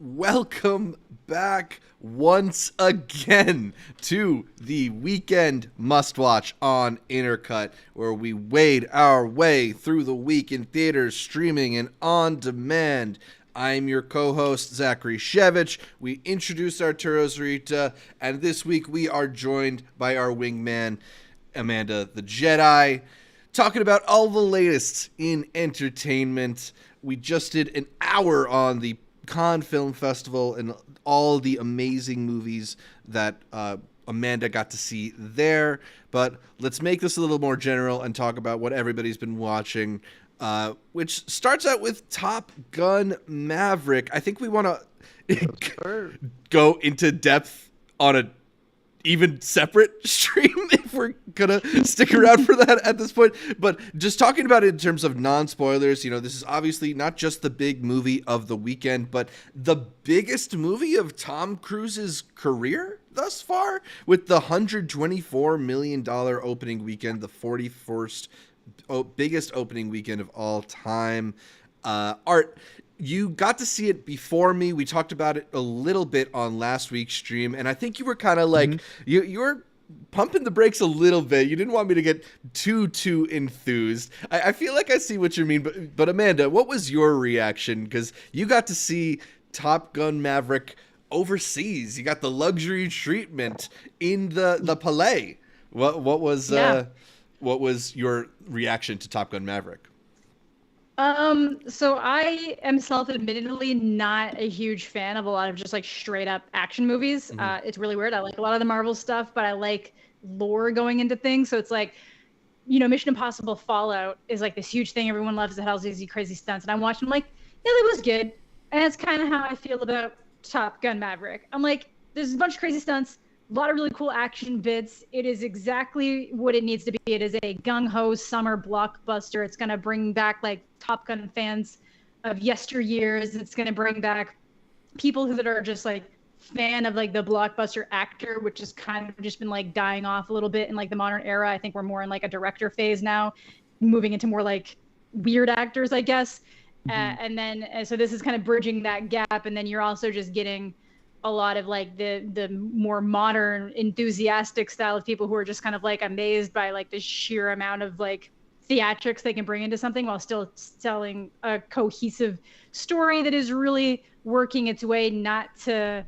welcome back once again to the weekend must-watch on Intercut, where we wade our way through the week in theaters, streaming, and on demand. I'm your co-host, Zachary Shevich. We introduced Arturo's Rita, and this week we are joined by our wingman, Amanda the Jedi, talking about all the latest in entertainment. We just did an hour on the Cannes Film Festival and all the amazing movies that Amanda got to see there. But let's make this a little more general and talk about what everybody's been watching, which starts out with Top Gun Maverick. I think we want to go into depth on a even separate stream if we're gonna stick around for that at this point. But just talking about it in terms of non-spoilers, this is obviously not just the big movie of the weekend, but the biggest movie of Tom Cruise's career thus far, with the $124 million opening weekend, the 41st biggest opening weekend of all time. Art, you got to see it before me. We talked about it a little bit on last week's stream, and I think you were kind of like, you were pumping the brakes a little bit. You didn't want me to get too enthused. I feel like I see what you mean, but Amanda, what was your reaction? Because you got to see Top Gun Maverick overseas. You got the luxury treatment in the Palais. What was your reaction to Top Gun Maverick? So I am self-admittedly not a huge fan of a lot of just like straight up action movies. It's really weird. I like a lot of the Marvel stuff, but I like lore going into things. So it's like, Mission Impossible Fallout is like this huge thing. Everyone loves it, has these crazy stunts. And I watched them like, yeah, that was good. And that's kind of how I feel about Top Gun Maverick. I'm like, there's a bunch of crazy stunts, a lot of really cool action bits. It is exactly what it needs to be. It is a gung-ho summer blockbuster. It's going to bring back like Top Gun fans of yesteryears. It's going to bring back people that are just like fan of like the blockbuster actor, which has kind of just been like dying off a little bit in like the modern era. I think we're more in like a director phase now, moving into more like weird actors, I guess. So this is kind of bridging that gap. And then you're also just getting a lot of like the more modern enthusiastic style of people who are just kind of like amazed by like the sheer amount of like theatrics they can bring into something while still telling a cohesive story that is really working its way not to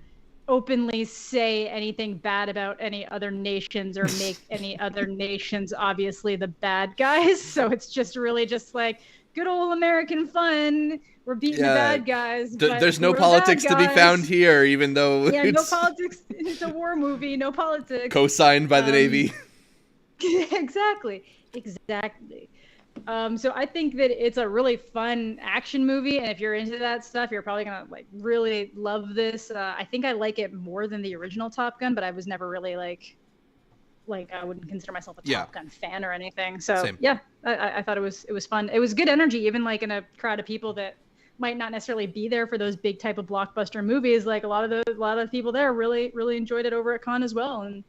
openly say anything bad about any other nations or make any other nations obviously the bad guys. So it's just really just like good old American fun. We're beating the bad guys. There's no politics to be found here, even though no politics. It's a war movie. No politics. Co-signed by the Navy. Exactly. So I think that it's a really fun action movie, and if you're into that stuff, you're probably gonna like really love this. I think I like it more than the original Top Gun, but I was never really like I wouldn't consider myself a Top Gun fan or anything. So Same. I thought it was fun. It was good energy, even like in a crowd of people that might not necessarily be there for those big type of blockbuster movies. Like a lot of the people there really enjoyed it over at Cannes as well, and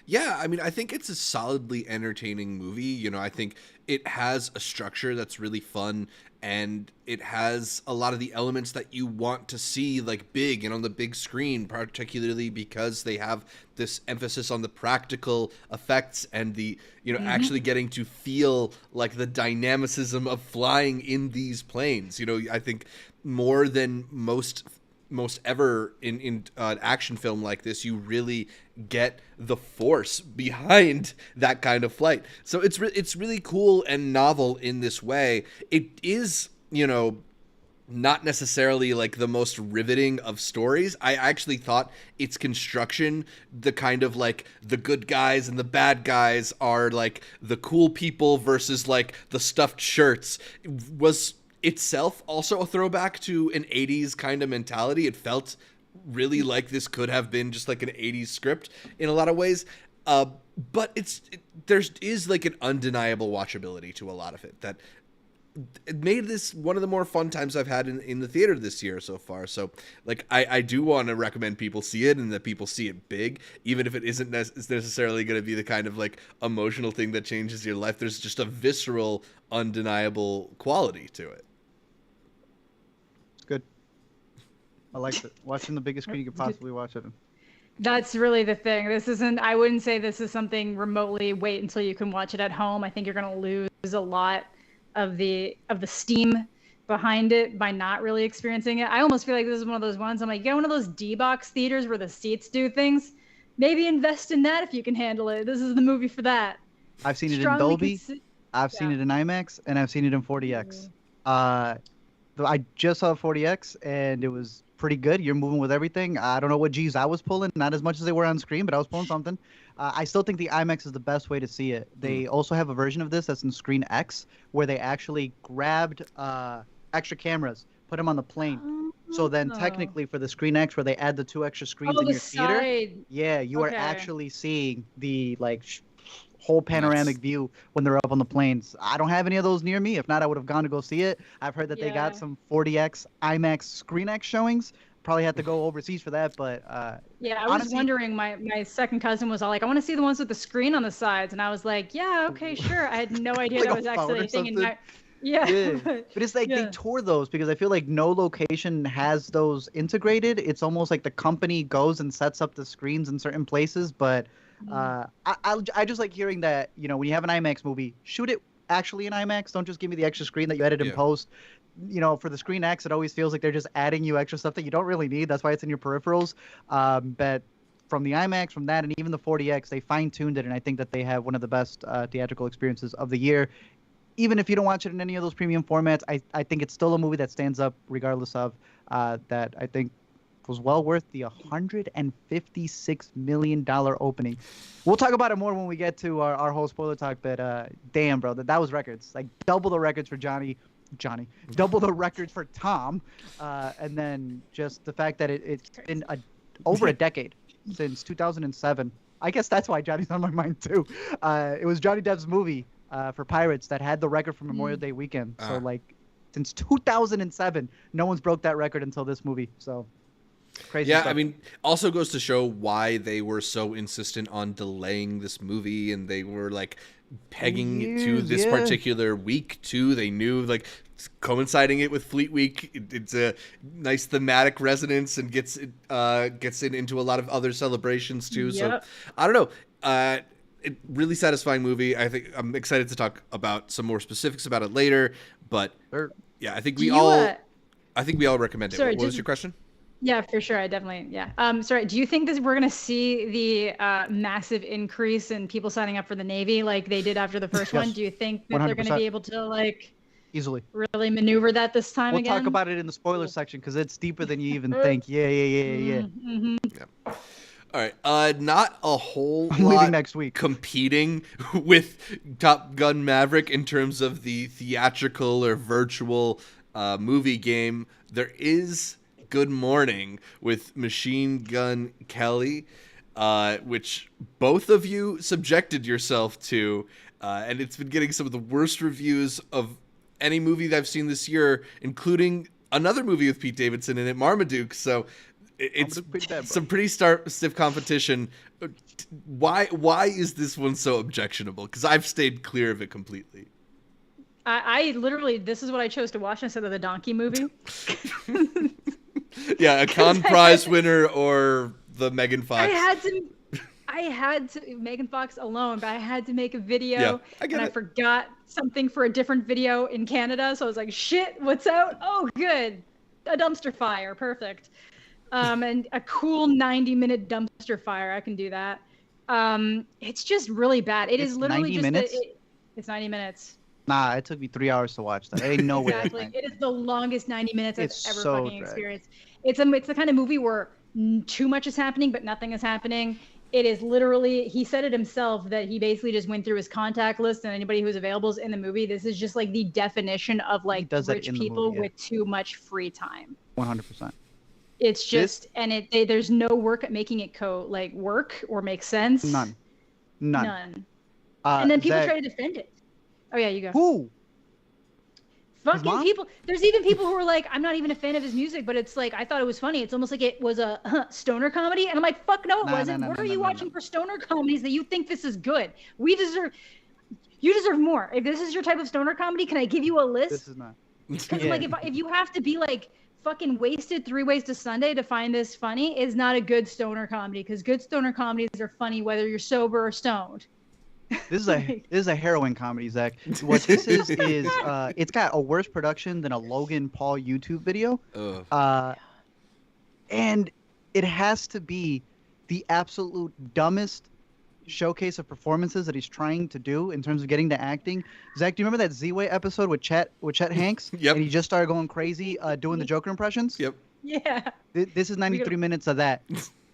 Yeah, I mean, I think it's a solidly entertaining movie. I think it has a structure that's really fun, and it has a lot of the elements that you want to see like big and on the big screen, particularly because they have this emphasis on the practical effects and the, actually getting to feel like the dynamicism of flying in these planes. I think more than most ever in an action film like this, you really get the force behind that kind of flight. So it's really cool and novel in this way. It is, not necessarily like the most riveting of stories. I actually thought its construction, the kind of like the good guys and the bad guys are like the cool people versus like the stuffed shirts, was itself also a throwback to an 80s kind of mentality. It felt really like this could have been just like an 80s script in a lot of ways. But there is like an undeniable watchability to a lot of it that it made this one of the more fun times I've had in the theater this year so far. So like, I do want to recommend people see it, and that people see it big, even if it isn't necessarily going to be the kind of like emotional thing that changes your life. There's just a visceral, undeniable quality to it. Good. I liked it. Watching the biggest screen you could possibly watch it in. That's really the thing. This isn't, I wouldn't say this is something remotely wait until you can watch it at home. I think you're going to lose a lot of the steam behind it by not really experiencing it. I almost feel like this is one of those ones. I'm like, get one of those D-box theaters where the seats do things. Maybe invest in that if you can handle it. This is the movie for that. I've seen it in Dolby. I've seen it in IMAX, and I've seen it in 40X. I just saw 40X, and it was pretty good. You're moving with everything. I don't know what G's I was pulling, not as much as they were on screen, but I was pulling something. I still think the IMAX is the best way to see it. They also have a version of this that's in Screen X, where they actually grabbed extra cameras, put them on the plane. So then technically for the Screen X, where they add the 2 extra screens in your theater, yeah, you are actually seeing the whole panoramic view when they're up on the planes. I don't have any of those near me. If not, I would have gone to go see it. I've heard that they got some 40X IMAX Screen X showings. Probably had to go overseas for that, but yeah, I was honestly wondering. My second cousin was all like, "I want to see the ones with the screen on the sides," and I was like, "Yeah, okay, sure." I had no idea that was actually a thing. Yeah. But it's like they tour those because I feel like no location has those integrated. It's almost like the company goes and sets up the screens in certain places, but I just like hearing that, when you have an IMAX movie, shoot it actually in IMAX. Don't just give me the extra screen that you edit in post. For the Screen X, it always feels like they're just adding you extra stuff that you don't really need. That's why it's in your peripherals. But from the IMAX, from that, and even the 40X, they fine-tuned it, and I think that they have one of the best theatrical experiences of the year. Even if you don't watch it in any of those premium formats, I think it's still a movie that stands up regardless of that. I think was well worth the $156 million opening. We'll talk about it more when we get to our whole spoiler talk, but damn, bro, that was records. Like, double the records for Johnny, double the records for Tom, and then just the fact that it's been over a decade since 2007. I guess that's why Johnny's on my mind, too. It was Johnny Depp's movie for Pirates that had the record for Memorial Day weekend. So, since 2007, no one's broke that record until this movie, so... Crazy stuff. I mean, also goes to show why they were so insistent on delaying this movie, and they were pegging it to this particular week too. They knew coinciding it with Fleet Week, it's a nice thematic resonance and gets it into a lot of other celebrations too. So I don't know. It really satisfying movie. I think I'm excited to talk about some more specifics about it later. But I think we all recommend it. What was your question? Yeah, for sure. I definitely, sorry, do you think we're going to see the massive increase in people signing up for the Navy like they did after the first one? Do you think that 100%. They're going to be able to easily really maneuver that this time again? We'll talk about it in the spoiler section because it's deeper than you even think. Yeah. All right. Not a whole lot next week. Competing with Top Gun Maverick in terms of the theatrical or virtual movie game. There is Good Mourning with Machine Gun Kelly, which both of you subjected yourself to, and it's been getting some of the worst reviews of any movie that I've seen this year, including another movie with Pete Davidson in it, Marmaduke. So it's some pretty stiff competition. Why is this one so objectionable? Because I've stayed clear of it completely. I literally, this is what I chose to watch instead of the Donkey movie. Yeah, a Cannes Prize winner or the Megan Fox. I had to Megan Fox alone, but I had to make a video, I forgot something for a different video in Canada, so I was like, shit, what's out? Oh, good, a dumpster fire, perfect. And a cool 90-minute dumpster fire, I can do that. It's just really bad. It's literally 90 minutes? It's 90 minutes. Nah, it took me 3 hours to watch that. Ain't no way. Exactly. It is the longest 90 minutes I've ever fucking experienced. It's the kind of movie where too much is happening, but nothing is happening. It is literally, he said it himself that he basically just went through his contact list and anybody who's available is in the movie. This is just the definition of rich people with too much free time. 100%. It's just, there's no work at making it work or make sense. None. And then people try to defend it. Oh yeah, you go. Who? Fucking people. There's even people who are like, I'm not even a fan of his music, but it's I thought it was funny. It's almost like it was a stoner comedy, and I'm like, fuck no, it wasn't. What are you watching for stoner comedies that you think this is good? You deserve more. If this is your type of stoner comedy, can I give you a list? This is not. Because if you have to be fucking wasted 3 Ways to Sunday to find this funny is not a good stoner comedy, because good stoner comedies are funny whether you're sober or stoned. This is a heroin comedy, Zach. What this is it's got a worse production than a Logan Paul YouTube video. And it has to be the absolute dumbest showcase of performances that he's trying to do in terms of getting to acting. Zach, do you remember that Z-Way episode with Chet Hanks? Yep. And he just started going crazy doing the Joker impressions? Yep. Yeah. This is 93 minutes of that.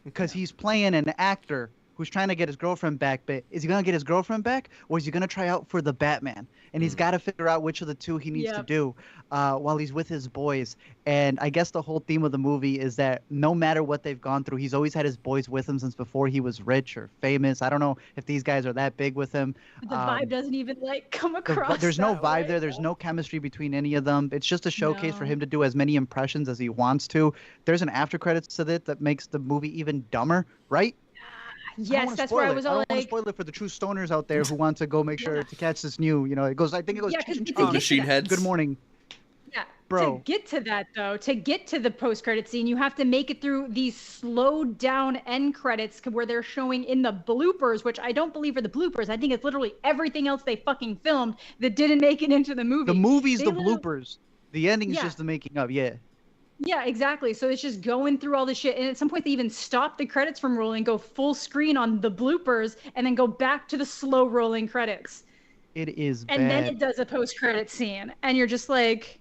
Because he's playing an actor who's trying to get his girlfriend back, but is he going to get his girlfriend back, or is he going to try out for the Batman? And he's got to figure out which of the two he needs to do while he's with his boys. And I guess the whole theme of the movie is that no matter what they've gone through, he's always had his boys with him since before he was rich or famous. I don't know if these guys are that big with him. The vibe doesn't even come across. There's no that vibe way. there. There's no chemistry between any of them. It's just a showcase for him to do as many impressions as he wants to. There's an after credits to it that makes the movie even dumber, right? Yes, that's where I was all like. I don't want to spoil it for the true stoners out there who want to go make sure to catch this new. It goes. I think it goes. Machine Heads. Good morning. Yeah, bro. To get to that though, to get to the post-credit scene, you have to make it through these slowed down end credits where they're showing in the bloopers, which I don't believe are the bloopers. I think it's literally everything else they fucking filmed that didn't make it into the movie. The movie's the bloopers. The ending is just the making of. Yeah. Yeah, exactly. So it's just going through all this shit. And at some point, they even stop the credits from rolling, go full screen on the bloopers, and then go back to the slow rolling credits. It is bad. And then it does a post-credit scene. And you're just like,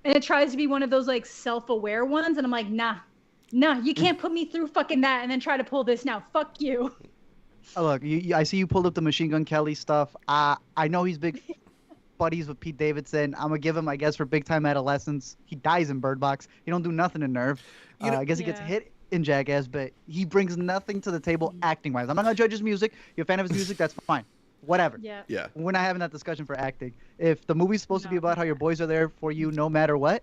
and it tries to be one of those like self-aware ones. And I'm like, nah, you can't put me through fucking that and then try to pull this now. Fuck you. Oh, look, I see you pulled up the Machine Gun Kelly stuff. I know he's big buddies with Pete Davidson. I'm gonna give him, I guess, for Big Time Adolescence. He dies in Bird Box. He don't do nothing in Nerve. I guess he gets hit in Jackass, but he brings nothing to the table acting wise. I'm not gonna judge his music. You're a fan of his music, that's fine. Whatever. Yeah. We're not having that discussion for acting. If the movie's supposed to be about how your boys are there for you no matter what,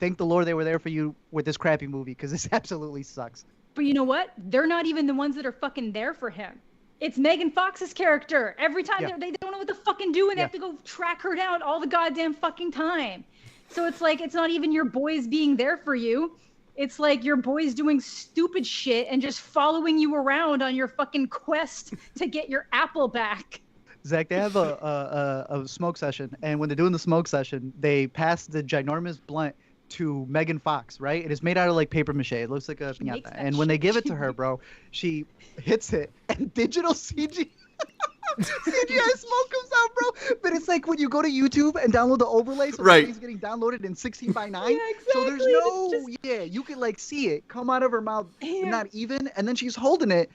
thank the Lord they were there for you with this crappy movie, because this absolutely sucks. But you know what? They're not even the ones that are fucking there for him. It's Megan Fox's character. Every time they don't know what to fucking do, and they have to go track her down all the goddamn fucking time. So it's like, it's not even your boys being there for you. It's like your boys doing stupid shit and just following you around on your fucking quest to get your apple back. Zach, they have a smoke session, and when they're doing the smoke session, they pass the ginormous blunt to Megan Fox, right? It is made out of like paper mache. It looks like a piñata. And when they give it to her, bro, she hits it, and digital CGI smoke comes out, bro. But it's like when you go to YouTube and download the overlay, so the thing's getting downloaded in 16:9. Yeah, exactly. So there's no, you can like see it come out of her mouth, but not even, and then she's holding it.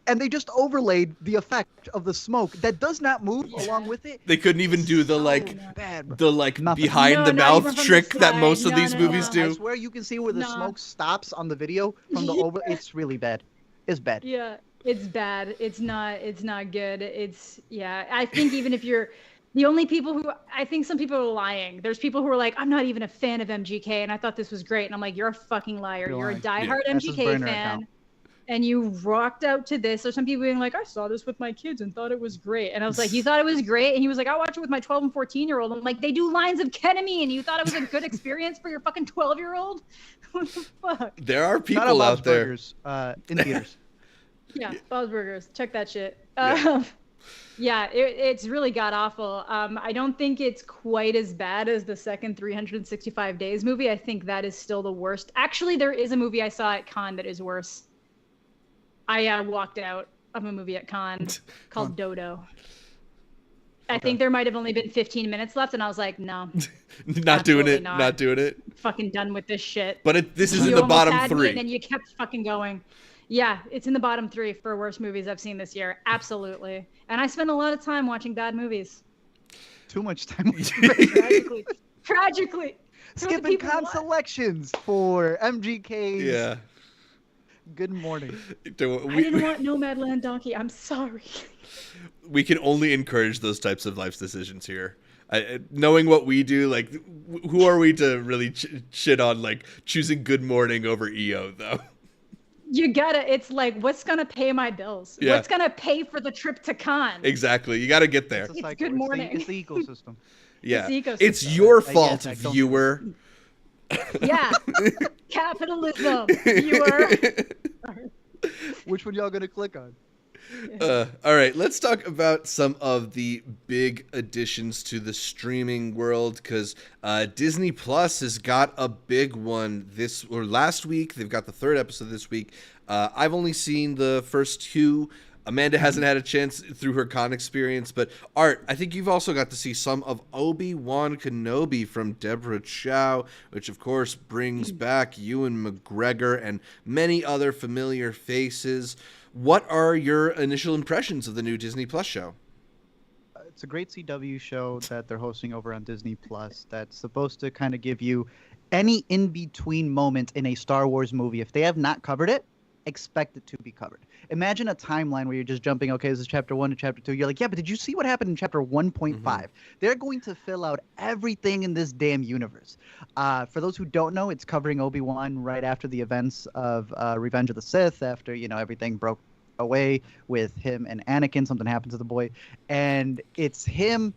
And they just overlaid the effect of the smoke that does not move along with it. They couldn't even do the Nothing. behind the mouth trick that most of these movies do. I swear you can see where the smoke stops on the video from the over. It's really bad. It's bad. Yeah, it's bad. It's not good. I think even if you're the only people who, I think some people are lying. There's people who are like, I'm not even a fan of MGK, and I thought this was great. And I'm like, you're a fucking liar. You're a diehard MGK fan. And you rocked out to this. Or some people being like, I saw this with my kids and thought it was great. And I was like, you thought it was great? And he was like, I watched it with my 12 and 14-year-old. I'm like, they do lines of ketamine, and you thought it was a good experience for your fucking 12-year-old? What the fuck? There are people out there. Burgers, in theaters. Yeah, Bob's Burgers. Check that shit. It's really god awful. I don't think it's quite as bad as the second 365 Days movie. I think that is still the worst. Actually, there is a movie I saw at Cannes that is worse. I walked out of a movie at Cannes called Dodo. I think there might have only been 15 minutes left, and I was like, no. Not doing it. Fucking done with this shit. But this is in the bottom 3. And then you kept fucking going. Yeah, it's in the bottom 3 for worst movies I've seen this year. Absolutely. And I spend a lot of time watching bad movies. Too much time watching Tragically. Skipping Cannes selections for MGK's. Yeah. Good morning. I didn't want Nomadland Donkey. I'm sorry. We can only encourage those types of life decisions here. Knowing what we do, like, who are we to really shit on, like, choosing Good Morning over EO, though? You gotta, it's like, what's gonna pay my bills? Yeah. What's gonna pay for the trip to Cannes? Exactly. You gotta get there. It's Good Morning. It's the ecosystem. Yeah. It's the ecosystem. It's your fault, viewer. Yeah. Capitalism. Viewer. Which one y'all gonna click on? All right, let's talk about some of the big additions to the streaming world, because Disney Plus has got a big one last week. They've got the third episode this week. I've only seen the first two. Amanda hasn't had a chance through her con experience, but Art, I think you've also got to see some of Obi Wan Kenobi from Deborah Chow, which of course brings back Ewan McGregor and many other familiar faces. What are your initial impressions of the new Disney Plus show? It's a great CW show that they're hosting over on Disney Plus that's supposed to kind of give you any in-between moment in a Star Wars movie. If they have not covered it, expect it to be covered. Imagine a timeline where you're just jumping, okay, this is chapter 1 to chapter 2. You're like, yeah, but did you see what happened in chapter 1.5? They're going to fill out everything in this damn universe. For those who don't know, it's covering Obi-Wan right after the events of Revenge of the Sith, after, everything broke away with him and Anakin. Something happened to the boy. And it's him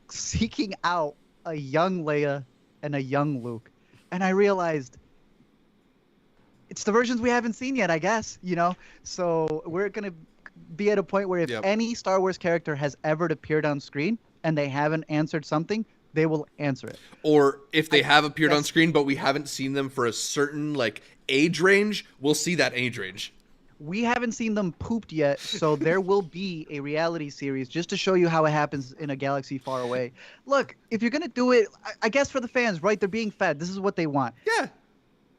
seeking out a young Leia and a young Luke. And I realized it's the versions we haven't seen yet, I guess, So we're going to be at a point where if any Star Wars character has ever appeared on screen and they haven't answered something, they will answer it. Or if they have appeared on screen, but we haven't seen them for a certain age range, we'll see that age range. We haven't seen them pooped yet, so there will be a reality series just to show you how it happens in a galaxy far away. Look, if you're going to do it, I guess for the fans, right? They're being fed. This is what they want. Yeah.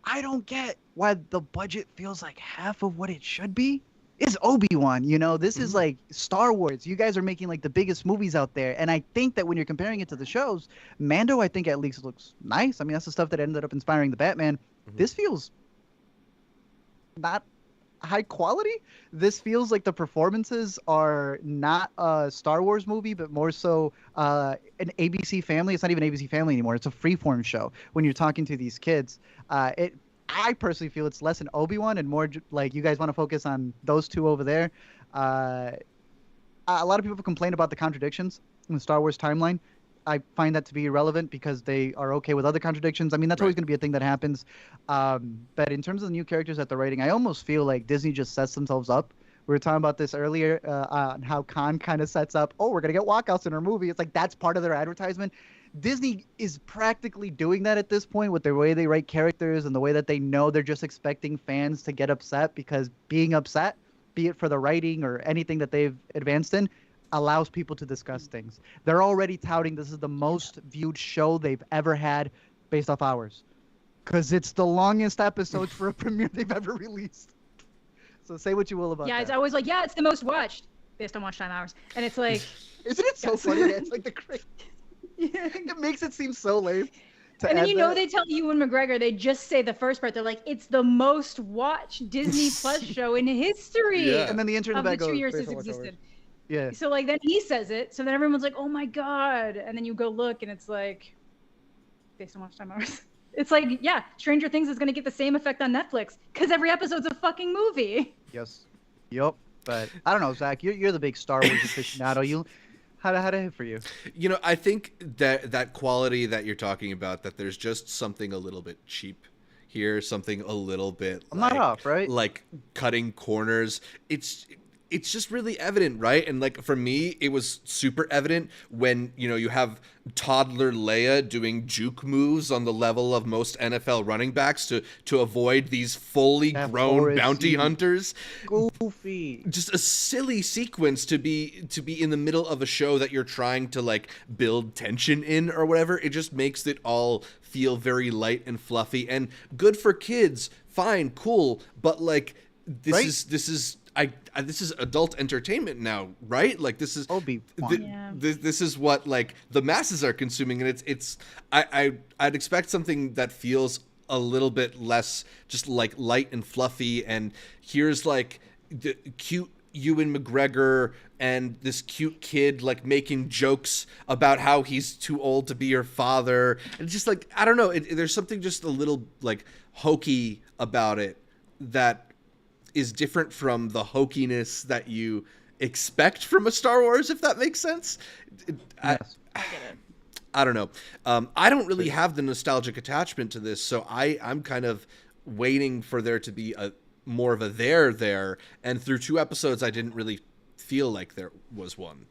I don't get why the budget feels like half of what it should be. It's Obi-Wan, This is like Star Wars. You guys are making the biggest movies out there. And I think that when you're comparing it to the shows, Mando, I think at least looks nice. I mean, that's the stuff that ended up inspiring the Batman. This feels not high quality. This feels like the performances are not a Star Wars movie, but more so an ABC Family. It's not even ABC Family anymore. It's a freeform show when you're talking to these kids. I personally feel it's less an Obi-Wan and more like you guys want to focus on those two over there. A lot of people complain about the contradictions in the Star Wars timeline. I find that to be irrelevant because they are okay with other contradictions. I mean, that's always going to be a thing that happens. But in terms of the new characters that they're writing, I almost feel like Disney just sets themselves up. We were talking about this earlier on how Khan kind of sets up, we're going to get walkouts in our movie. It's like that's part of their advertisement. Disney is practically doing that at this point with the way they write characters and the way that they know they're just expecting fans to get upset because being upset, be it for the writing or anything that they've advanced in, allows people to discuss things. They're already touting this is the most viewed show they've ever had based off hours because it's the longest episodes for a premiere they've ever released. So say what you will about that. Yeah, it's always like, it's the most watched based on watch time hours. And it's like... Isn't it so funny? It's like the crazy... It makes it seem so lame. And then they tell Ewan McGregor, they just say the first part. They're like, it's the most watched Disney Plus show in history. Yeah. And then the intern in the back goes, 2 years it's existed. Yeah. So then he says it. So then everyone's like, oh my God. And then you go look and it's like, based on watch time hours. It's like, Stranger Things is going to get the same effect on Netflix because every episode's a fucking movie. Yes. Yep. But I don't know, Zach, you're the big Star Wars aficionado. How'd it hit for you? I think that quality that you're talking about, that there's just something a little bit cheap here, something a little bit I'm not off, right? Like cutting corners. It's just really evident, right? And for me, it was super evident when, you have toddler Leia doing juke moves on the level of most NFL running backs to avoid these fully grown bounty hunters. Goofy. Just a silly sequence to be in the middle of a show that you're trying to build tension in or whatever. It just makes it all feel very light and fluffy and good for kids. Fine, cool, but this is adult entertainment now, right? This is this is what the masses are consuming, and I'd expect something that feels a little bit less just light and fluffy. And here's the cute Ewan McGregor and this cute kid making jokes about how he's too old to be your father, and just I don't know. There's something just a little hokey about it that is different from the hokiness that you expect from a Star Wars, if that makes sense. Yes. I get it. I don't know. I don't really have the nostalgic attachment to this, so I'm kind of waiting for there to be more of a there. And through 2 episodes, I didn't really feel like there was one.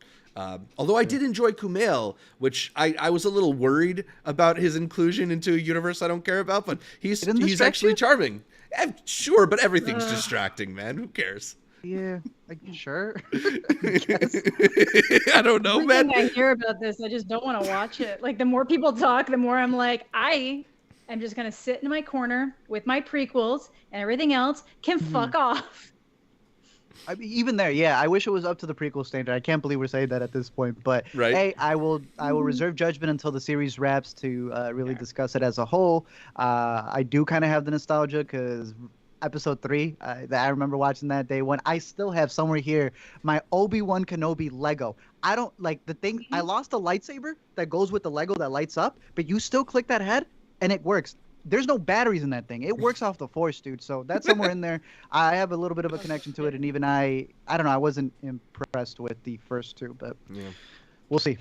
Although I did enjoy Kumail, which I was a little worried about his inclusion into a universe I don't care about, but he's actually charming. Sure, but everything's distracting, man. Who cares? Yeah, like, sure. I don't know, man. I hear about this, I just don't want to watch it. Like, the more people talk, the more I'm like, I am just going to sit in my corner with my prequels, and everything else can fuck off. I mean, even there, yeah, I wish it was up to the prequel standard. I can't believe we're saying that at this point. But hey, I will reserve judgment until the series wraps to really discuss it as a whole. I do kind of have the nostalgia because episode 3 that I remember watching that day when I still have somewhere here my Obi Wan Kenobi Lego. I don't like the thing. I lost a lightsaber that goes with the Lego that lights up, but you still click that head and it works. There's no batteries in that thing. It works off the Force, dude. So that's somewhere in there. I have a little bit of a connection to it, and even I don't know. I wasn't impressed with the first 2, but we'll see.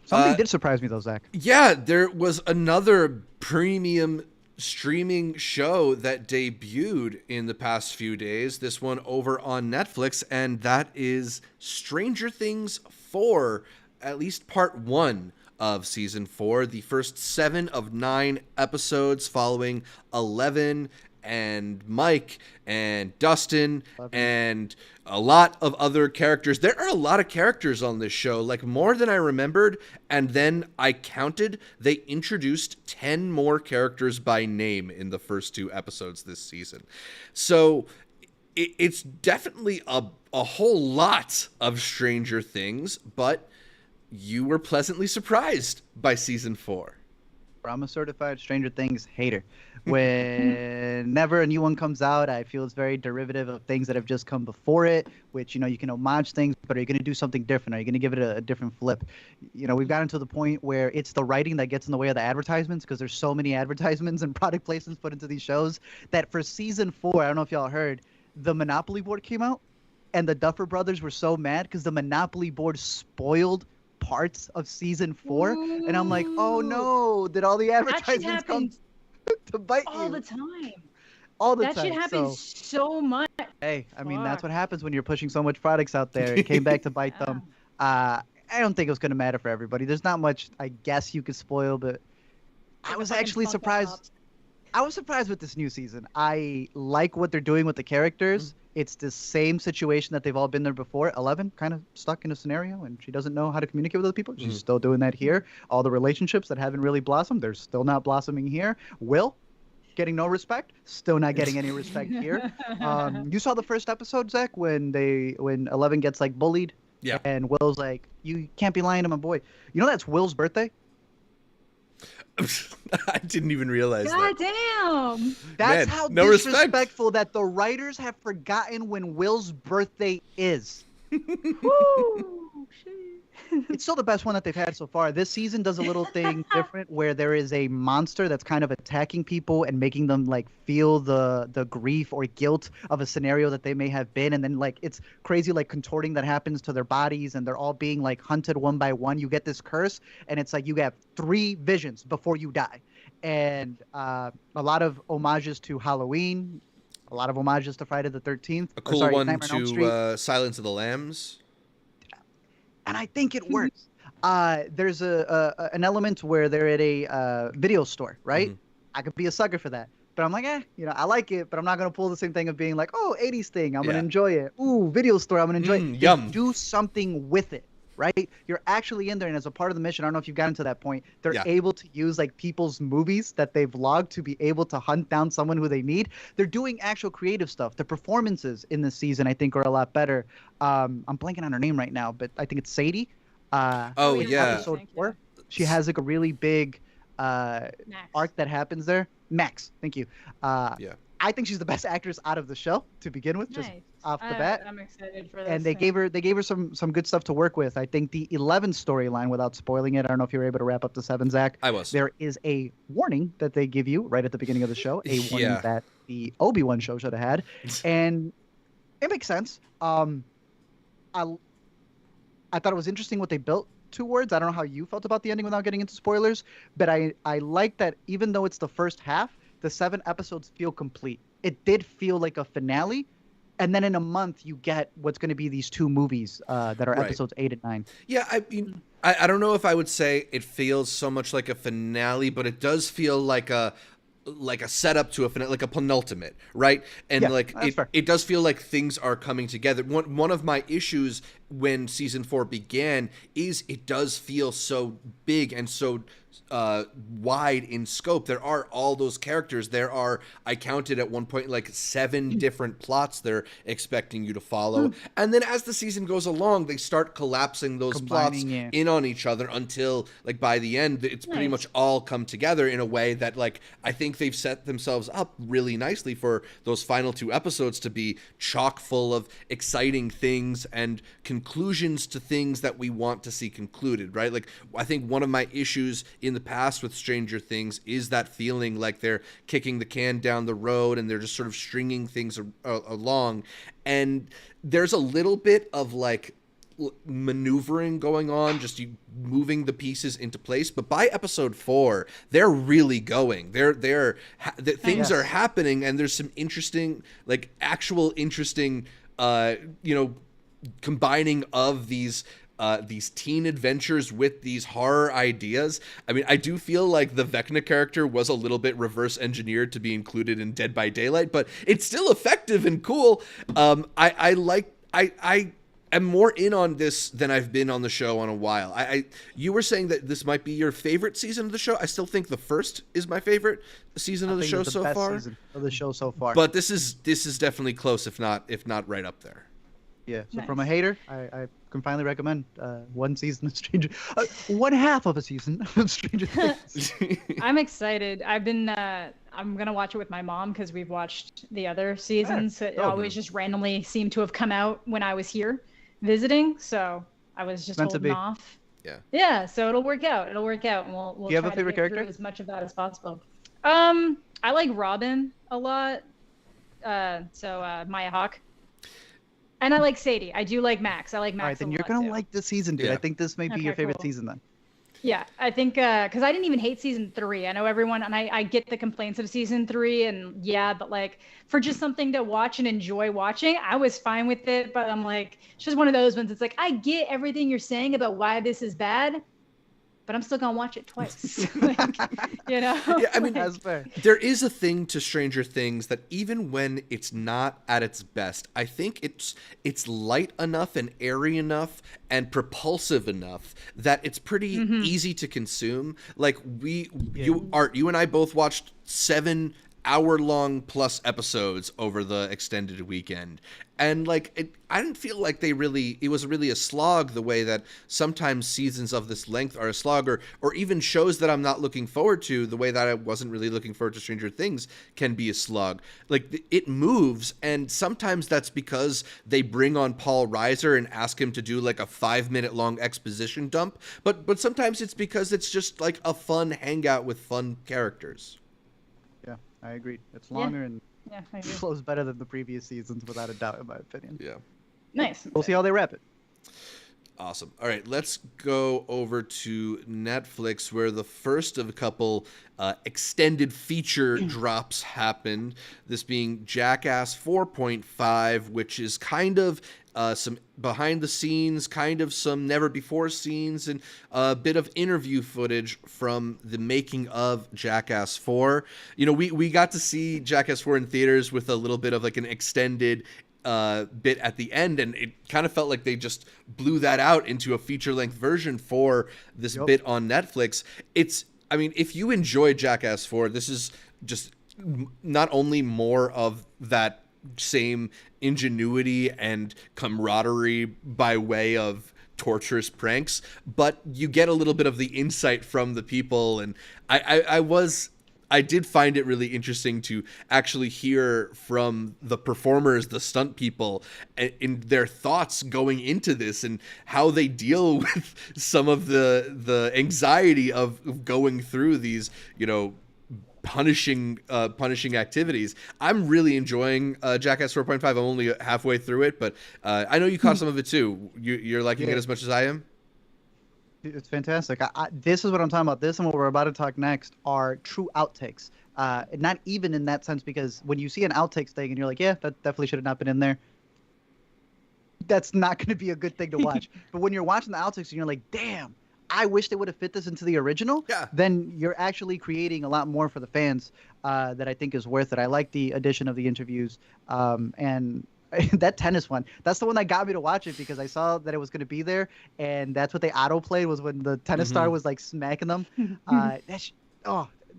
Something did surprise me though, Zach. Yeah, there was another premium streaming show that debuted in the past few days. This one over on Netflix, and that is Stranger Things 4, at least part 1. Of season 4, the first 7 of 9 episodes following 11 and Mike and Dustin and a lot of other characters. There are a lot of characters on this show, like more than I remembered. And then I counted, they introduced 10 more characters by name in the first 2 episodes this season. So it's definitely a whole lot of Stranger Things, but you were pleasantly surprised by season 4. I'm a certified Stranger Things hater. Whenever a new one comes out, I feel it's very derivative of things that have just come before it, which, you can homage things, but are you going to do something different? Are you going to give it a different flip? We've gotten to the point where it's the writing that gets in the way of the advertisements, because there's so many advertisements and product placements put into these shows that for season 4, I don't know if y'all heard, the Monopoly board came out, and the Duffer Brothers were so mad because the Monopoly board spoiled parts of season 4, and I'm like, oh no, did all the advertisements come to bite you? All the time. That shit happens so much. Hey, I mean, that's what happens when you're pushing so much products out there. It came back to bite them. I don't think it was going to matter for everybody. There's not much, I guess, you could spoil, but I was actually surprised. I was surprised with this new season. I like what they're doing with the characters. It's the same situation that they've all been there before. 11 kind of stuck in a scenario, and she doesn't know how to communicate with other people. She's still doing that here. All the relationships that haven't really blossomed, they're still not blossoming here. Will, getting no respect, still not getting any respect here. You saw the first episode, Zach, when 11 gets like bullied, and Will's like, "You can't be lying to my boy." You know that's Will's birthday. I didn't even realize God damn. That's how disrespectful that the writers have forgotten when Will's birthday is. Woo, shit. It's still the best one that they've had so far. This season does a little thing different where there is a monster that's kind of attacking people and making them like feel the grief or guilt of a scenario that they may have been, and then like it's crazy like contorting that happens to their bodies, and they're all being like hunted one by one. You get this curse, and it's like you have 3 visions before you die, and a lot of homages to Halloween, a lot of homages to Friday the 13th. A cool one to Silence of the Lambs. And I think it works. There's an element where they're at a video store, right? I could be a sucker for that. But I'm like, I like it, but I'm not going to pull the same thing of being like, oh, 80s thing, I'm going to enjoy it. Ooh, video store, I'm going to enjoy it. Yum. Do something with it, right? You're actually in there, and as a part of the mission, I don't know if you've gotten to that point, they're able to use like people's movies that they've logged to be able to hunt down someone who they need. They're doing actual creative stuff. The performances in this season, I think, are a lot better. I'm blanking on her name right now, but I think it's Sadie. Episode 4. She has like a really big arc that happens there. Max, thank you. I think she's the best actress out of the show to begin with, just off the bat. I'm excited for this. And they gave her some good stuff to work with. I think the 11 storyline, without spoiling it, I don't know if you were able to wrap up the 7, Zach. I was. There is a warning that they give you right at the beginning of the show, a warning that the Obi Wan show should have had, and it makes sense. I thought it was interesting what they built towards. I don't know how you felt about the ending without getting into spoilers, but I like that even though it's the first half, the 7 episodes feel complete. It did feel like a finale. And then in a month, you get what's going to be these 2 movies that are Right. episodes 8 and 9. Yeah, I mean, I don't know if I would say it feels so much like a finale, but it does feel like a setup to a finale, like a penultimate, right? And Yeah, like that's fair. it does feel like things are coming together. One of my issues when season 4 began is it does feel so big and so wide in scope. There are all those characters. There are, I counted at one point, like 7 different plots they're expecting you to follow. And then as the season goes along, they start collapsing those plots in on each other until, like, by the end, it's pretty much all come together in a way that, like, I think they've set themselves up really nicely for those final 2 episodes to be chock full of exciting things and conclusions to things that we want to see concluded, right? Like, I think one of my issues in the past with Stranger Things is that feeling like they're kicking the can down the road and they're just sort of stringing things along. And there's a little bit of like maneuvering going on, just you moving the pieces into place. But by episode 4, they're really going. Things are happening, and there's some interesting, like actual interesting, combining of these teen adventures with these horror ideas. I mean, I do feel like the Vecna character was a little bit reverse engineered to be included in Dead by Daylight, but it's still effective and cool. I am more in on this than I've been on the show in a while. You were saying that this might be your favorite season of the show. I still think the first is my favorite season of the show so far. Season of the show so far. But this is definitely close, if not right up there. Yeah, so from a hater, I can finally recommend one season of Stranger, one half of a season of Stranger Things. I'm excited. I'm gonna watch it with my mom because we've watched the other seasons. It always just randomly seemed to have come out when I was here visiting, so I was just holding off. Yeah. So it'll work out. And we'll Do you have a favorite character? As much of that as possible. I like Robin a lot. Maya Hawke. And I like Sadie. I do like Max. I like Max. All right, then you're gonna like this season, dude. Yeah. I think this may be your favorite season then. Yeah, I think because I didn't even hate season 3. I know everyone, and I get the complaints of season 3, and but like for just something to watch and enjoy watching, I was fine with it. But I'm like, it's just one of those ones. It's like I get everything you're saying about why this is bad, but I'm still gonna watch it twice. Yeah, I mean, that's fair. There is a thing to Stranger Things that even when it's not at its best, I think it's light enough and airy enough and propulsive enough that it's pretty easy to consume. Like you and I both watched 7 hour-long plus episodes over the extended weekend, and like I didn't feel like it was really a slog the way that sometimes seasons of this length are a slog, or even shows that I'm not looking forward to the way that I wasn't really looking forward to Stranger Things can be a slog. Like it moves, and sometimes that's because they bring on Paul Reiser and ask him to do like a 5-minute long exposition dump, but sometimes it's because it's just like a fun hangout with fun characters. I agree. It's longer and flows better than the previous seasons, without a doubt, in my opinion. Yeah. Nice. We'll see how they wrap it. Awesome. All right, let's go over to Netflix, where the first of a couple extended feature drops happened. This being Jackass 4.5, which is kind of some behind the scenes, kind of some never before scenes, and a bit of interview footage from the making of Jackass 4. You know, we got to see Jackass 4 in theaters with a little bit of like an extended bit at the end, and it kind of felt like they just blew that out into a feature-length version for this bit on Netflix. I mean, if you enjoy Jackass 4, this is just not only more of that same ingenuity and camaraderie by way of torturous pranks, but you get a little bit of the insight from the people, and I did find it really interesting to actually hear from the performers, the stunt people, in their thoughts going into this and how they deal with some of the anxiety of going through these, punishing activities. I'm really enjoying Jackass 4.5. I'm only halfway through it, but I know you caught some of it too. You're liking it as much as I am? It's fantastic. This is what I'm talking about. This and what we're about to talk next are true outtakes. Not even in that sense, because when you see an outtakes thing and you're like, yeah, that definitely should have not been in there, that's not going to be a good thing to watch. But when you're watching the outtakes and you're like, damn, I wish they would have fit this into the original, then you're actually creating a lot more for the fans that I think is worth it. I like the addition of the interviews and that tennis one. That's the one that got me to watch it because I saw that it was going to be there, and that's what they auto played was when the tennis star was like smacking them.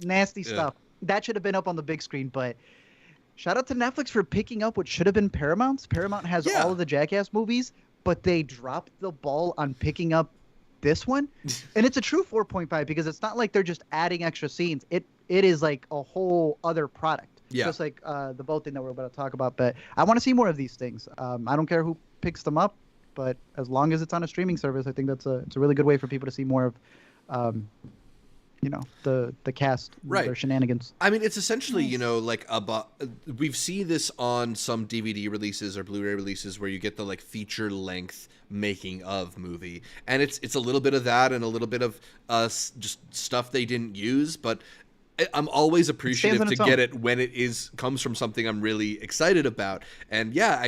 Nasty stuff. That should have been up on the big screen, but shout out to Netflix for picking up what should have been Paramount's. Paramount has all of the Jackass movies, but they dropped the ball on picking up this one. And it's a true 4.5 because it's not like they're just adding extra scenes. It is like a whole other product. Yeah. Just like the boat thing that we're about to talk about. But I want to see more of these things. I don't care who picks them up, but as long as it's on a streaming service, I think it's a really good way for people to see more of the cast, their shenanigans. I mean, it's essentially, like we've seen this on some DVD releases or Blu-ray releases where you get the like feature length making of movie, and it's a little bit of that and a little bit of just stuff they didn't use, but I'm always appreciative to get it when it comes from something I'm really excited about. And yeah,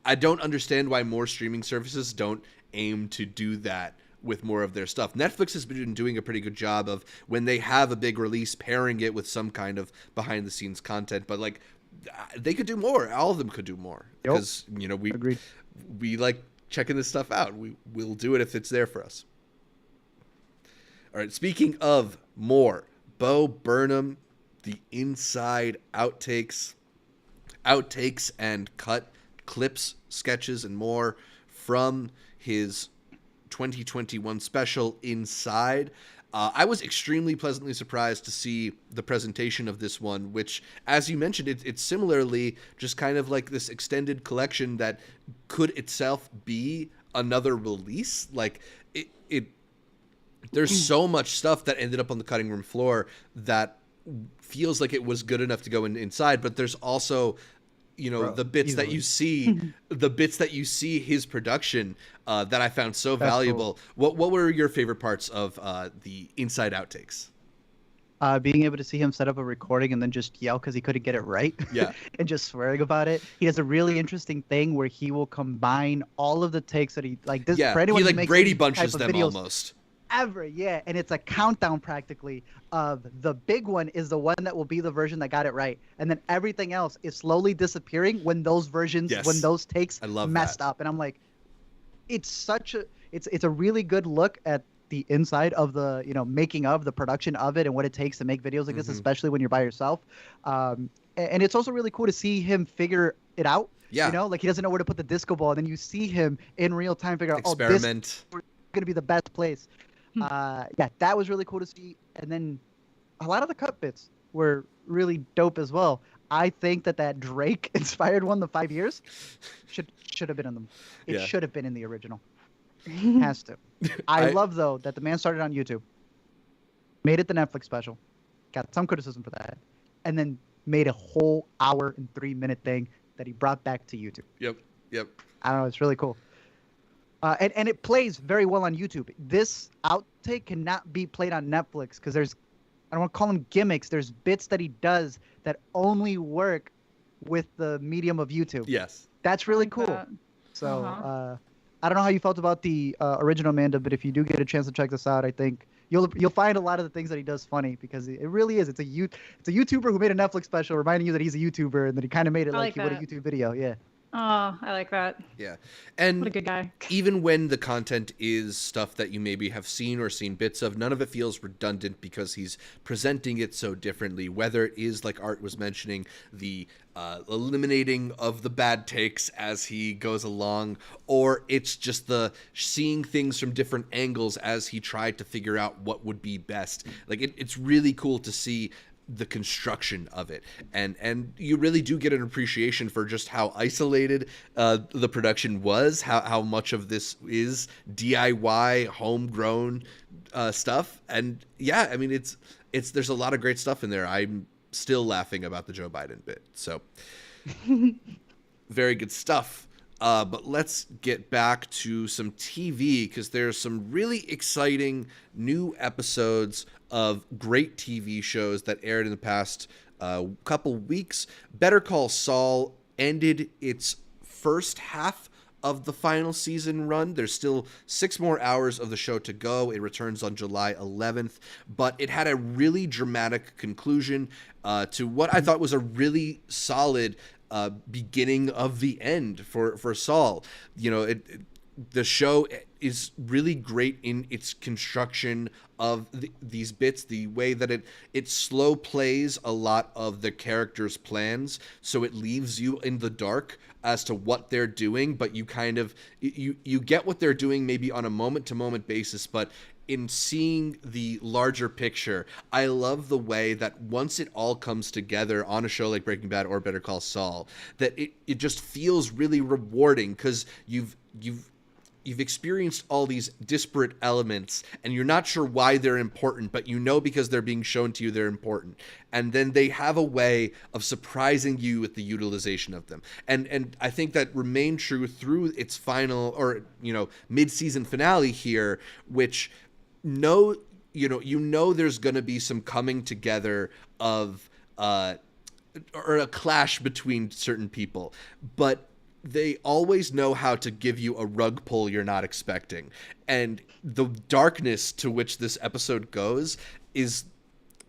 I don't understand why more streaming services don't aim to do that with more of their stuff. Netflix has been doing a pretty good job of when they have a big release pairing it with some kind of behind the scenes content, but like they could do more. All of them could do more because we like checking this stuff out. We'll do it if it's there for us. All right, speaking of more, Bo Burnham, the Inside Outtakes and cut clips, sketches, and more from his 2021 special Inside. I was extremely pleasantly surprised to see the presentation of this one, which, as you mentioned, it's similarly just kind of like this extended collection that could itself be another release. Like there's so much stuff that ended up on the cutting room floor that feels like it was good enough to go inside, but there's also the bits that you see his production that I found so valuable. Cool. What were your favorite parts of the Inside Outtakes? Being able to see him set up a recording and then just yell because he couldn't get it right. Yeah. And just swearing about it. He has a really interesting thing where he will combine all of the takes that he like this. Yeah, for anyone he like Brady Bunches them videos, almost. And it's a countdown practically of the big one is the one that will be the version that got it right, and then everything else is slowly disappearing when those versions when those takes messed up. And I'm like, it's a really good look at the inside of the making of the production of it and what it takes to make videos like this, especially when you're by yourself. And it's also really cool to see him figure it out. Like he doesn't know where to put the disco ball, and then you see him in real time figure out experiment. This is going to be the best place. That was really cool to see. And then a lot of the cut bits were really dope as well. I think that Drake inspired one, the 5 years, should have been in them. It should have been in the original. Has to. I love though that the man started on YouTube, made it the Netflix special, got some criticism for that, and then made a whole hour and 3-minute thing that he brought back to YouTube. Yep. I don't know. It's really cool. And it plays very well on YouTube. This outtake cannot be played on Netflix because there's, I don't want to call them gimmicks. There's bits that he does that only work with the medium of YouTube. Yes. That's really cool. So I don't know how you felt about the original Amanda, but if you do get a chance to check this out, I think you'll find a lot of the things that he does funny because it really is. It's a YouTuber who made a Netflix special reminding you that he's a YouTuber and that he kind of made it like he would a YouTube video. Yeah. Oh, I like that. Yeah. And what a good guy. Even when the content is stuff that you maybe have seen or seen bits of, none of it feels redundant because he's presenting it so differently, whether it is, like Art was mentioning, the eliminating of the bad takes as he goes along, or it's just the seeing things from different angles as he tried to figure out what would be best. Like it's really cool to see the construction of it, and you really do get an appreciation for just how isolated the production was, how much of this is DIY homegrown stuff. And yeah, I mean it's there's a lot of great stuff in there. I'm still laughing about the Joe Biden bit, so very good stuff. But let's get back to some TV, because there's some really exciting new episodes of great TV shows that aired in the past couple weeks. Better Call Saul ended its first half of the final season run. There's still 6 more hours of the show to go. It returns on July 11th, but it had a really dramatic conclusion to what I thought was a really solid beginning of the end for Saul. You know, the show is really great in its construction of these bits, the way that it slow plays a lot of the characters' plans, so it leaves you in the dark as to what they're doing, but you kind of you get what they're doing maybe on a moment-to-moment basis, but in seeing the larger picture, I love the way that once it all comes together on a show like Breaking Bad or Better Call Saul, that it just feels really rewarding, because you've experienced all these disparate elements and you're not sure why they're important, but you know because they're being shown to you they're important. And then they have a way of surprising you with the utilization of them. And I think that remained true through its final, or mid-season finale here, which there's going to be some coming together of or a clash between certain people, but they always know how to give you a rug pull you're not expecting. And the darkness to which this episode goes is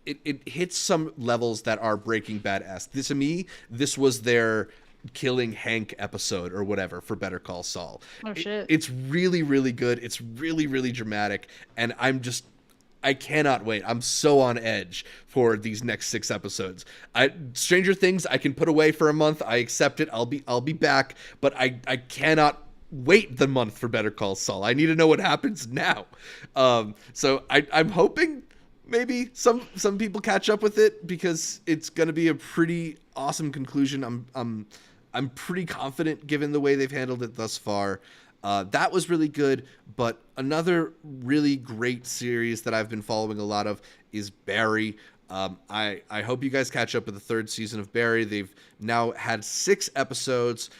it hits some levels that are Breaking Bad-esque. To me, this was their killing Hank episode or whatever for Better Call Saul. Oh shit. It's really, really good. It's really, really dramatic. And I cannot wait. I'm so on edge for these next 6 episodes. Stranger Things I can put away for a month. I accept it. I'll be back, but I cannot wait the month for Better Call Saul. I need to know what happens now. So I'm hoping maybe some people catch up with it, because it's going to be a pretty awesome conclusion. I'm pretty confident given the way they've handled it thus far. That was really good, but another really great series that I've been following a lot of is Barry. I hope you guys catch up with the 3rd season of Barry. They've now had 6 episodes.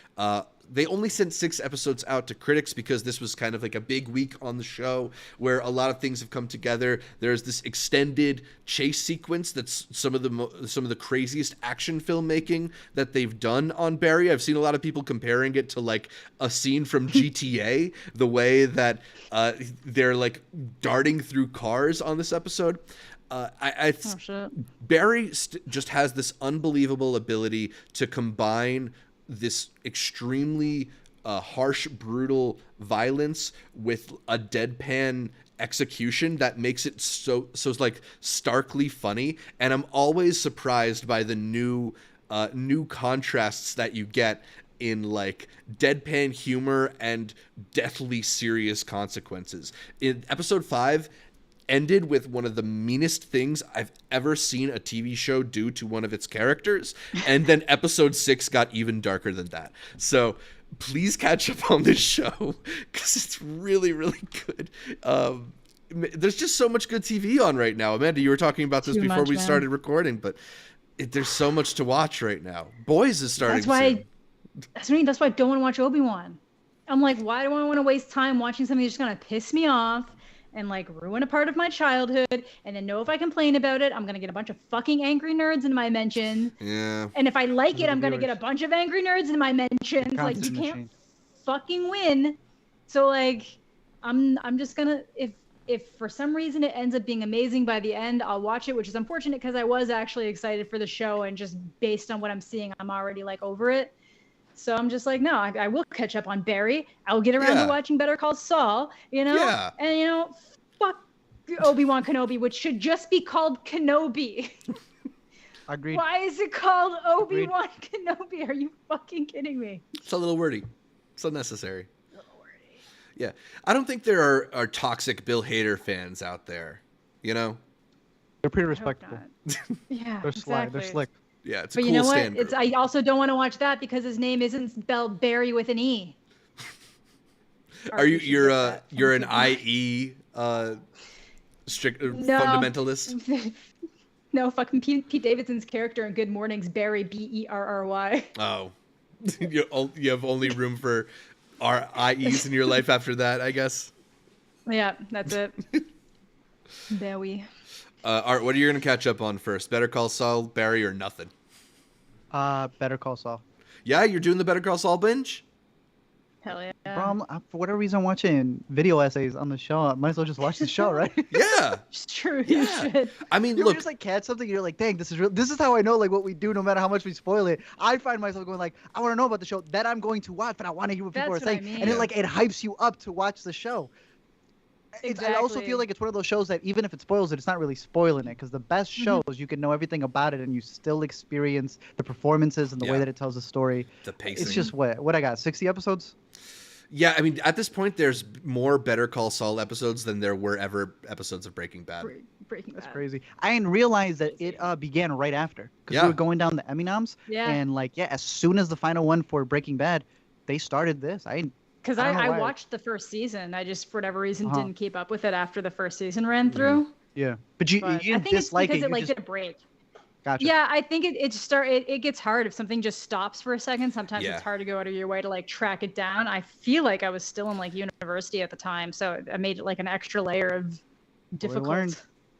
They only sent 6 episodes out to critics because this was kind of like a big week on the show where a lot of things have come together. There's this extended chase sequence that's some of the craziest action filmmaking that they've done on Barry. I've seen a lot of people comparing it to like a scene from GTA, the way that they're like darting through cars on this episode. Barry just has this unbelievable ability to combine this extremely harsh, brutal violence with a deadpan execution that makes it so like starkly funny. And I'm always surprised by the new contrasts that you get in like deadpan humor and deathly serious consequences. In episode 5 ended with one of the meanest things I've ever seen a TV show do to one of its characters. And then episode 6 got even darker than that. So please catch up on this show, because it's really, really good. There's just so much good TV on right now. Amanda, you were talking about this before we started recording, but there's so much to watch right now. Boys is starting soon. That's why I don't want to watch Obi Wan. I'm like, why do I want to waste time watching something that's just going to piss me off and like ruin a part of my childhood, and then know if I complain about it, I'm going to get a bunch of fucking angry nerds in my mention. Yeah. And if I like it, I'm going to get a bunch of angry nerds in my mentions. Like, you can't fucking win. So like, I'm just going to, if for some reason it ends up being amazing by the end, I'll watch it, which is unfortunate because I was actually excited for the show, and just based on what I'm seeing, I'm already like over it. So I'm just like, no, I will catch up on Barry. I'll get around to watching Better Call Saul, Yeah. And, fuck Obi Wan Kenobi, which should just be called Kenobi. Agreed. Why is it called Obi Wan Kenobi? Are you fucking kidding me? It's a little wordy. It's unnecessary. Yeah. I don't think there are toxic Bill Hader fans out there, They're pretty respectable. Yeah, They're sly. They're slick. Yeah, it's but a you cool know stand what? I also don't want to watch that because his name isn't spelled Barry with an E. You're an IE strict fundamentalist? No, fucking Pete Davidson's character in Good Morning's Barry, Berry. Oh, You have only room for our IEs in your life after that, I guess. Yeah, that's it. There we. Art, what are you going to catch up on first? Better Call Saul, Barry, or nothing? Better Call Saul. Yeah, you're doing the Better Call Saul binge? Hell yeah. Bro, for whatever reason, I'm watching video essays on the show. I might as well just watch the show, right? Yeah. It's true. You should. I mean, You look. ever just like catch something and you're like, dang, this is real. This is how I know like what we do, no matter how much we spoil it. I find myself going like, I want to know about the show that I'm going to watch, but I want to hear what people That's are what I saying, mean. and it hypes you up to watch the show. I also Exactly. feel like it's one of those shows that even if it spoils it, it's not really spoiling it, because the best shows you can know everything about it and you still experience the performances and the way that it tells the story. The pacing. It's just what I got, 60 episodes. Yeah, I mean, at this point, there's more Better Call Saul episodes than there were ever episodes of Breaking Bad. Breaking That's Bad. crazy. I didn't realize that it began right after, because Yeah. we were going down the Emmy noms, Yeah. and as soon as the final one for Breaking Bad, they started this. Because I don't know I why. watched the first season. I just, for whatever reason, Uh-huh. didn't keep up with it after the first season ran through. Yeah, but you But I didn't think it's dislike because it. it You like just did a break. gotcha. Yeah, I think it gets hard if something just stops for a second. Sometimes Yeah. it's hard to go out of your way to track it down. I feel like I was still in university at the time, so I made it like an extra layer of difficult. learned.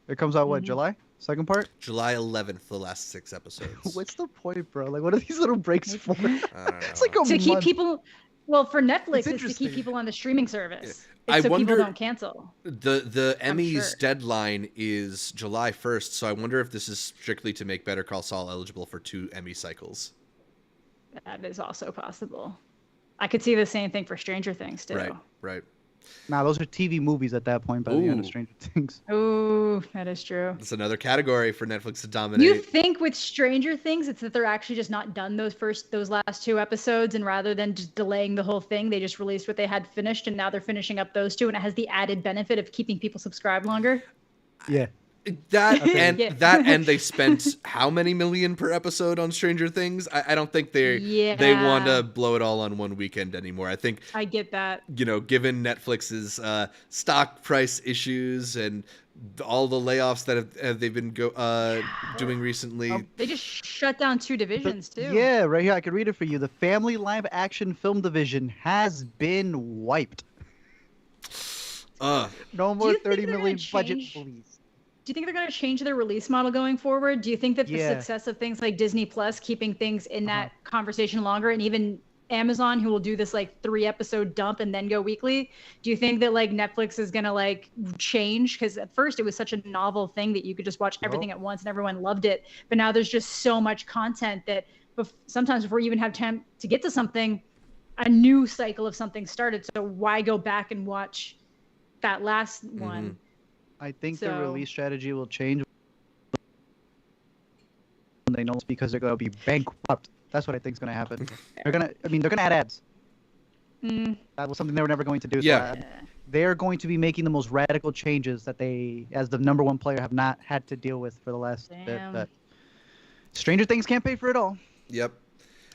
It comes out what, Mhm. July? Second part? July 11th, the last 6 episodes. What's the point, bro? Like, what are these little breaks for? I don't know. It's like a To keep month. people, well, for Netflix, it's to interesting. keep people on the streaming service. It's I so wonder- people don't cancel. The Emmys sure. deadline is July 1st, so I wonder if this is strictly to make Better Call Saul eligible for 2 Emmy cycles. That is also possible. I could see the same thing for Stranger Things too. Right. Nah, those are TV movies at that point by the end of Ooh. Stranger Things. Ooh, that is true. That's another category for Netflix to dominate. You think with Stranger Things, it's that they're actually just not done those last 2 episodes, and rather than just delaying the whole thing, they just released what they had finished, and now they're finishing up those 2, and it has the added benefit of keeping people subscribed longer. Yeah. That Okay. and they spent how many million per episode on Stranger Things? I don't think they want to blow it all on one weekend anymore. I think I get that. Given Netflix's stock price issues and all the layoffs that they've been doing recently. They just shut down 2 divisions too. Yeah, right here. I can read it for you. The Family Live Action Film Division has been wiped. No more you think 30 they're million gonna budget, change- please. Do you think they're going to change their release model going forward? Do you think that the Yeah. success of things like Disney Plus keeping things in that conversation longer, and even Amazon, who will do this 3-episode dump and then go weekly, do you think that Netflix is going to change? Because at first it was such a novel thing that you could just watch everything at once and everyone loved it. But now there's just so much content that sometimes before you even have time to get to something, a new cycle of something started. So why go back and watch that last one? I think the So- release strategy will change. They know it's because they're going to be bankrupt. That's what I think is going to happen. They're going to add ads. That was something they were never going to do. So Yeah. they're going to be making the most radical changes that they, as the number 1 player, have not had to deal with for the last bit. Damn. But Stranger Things can't pay for it all. Yep.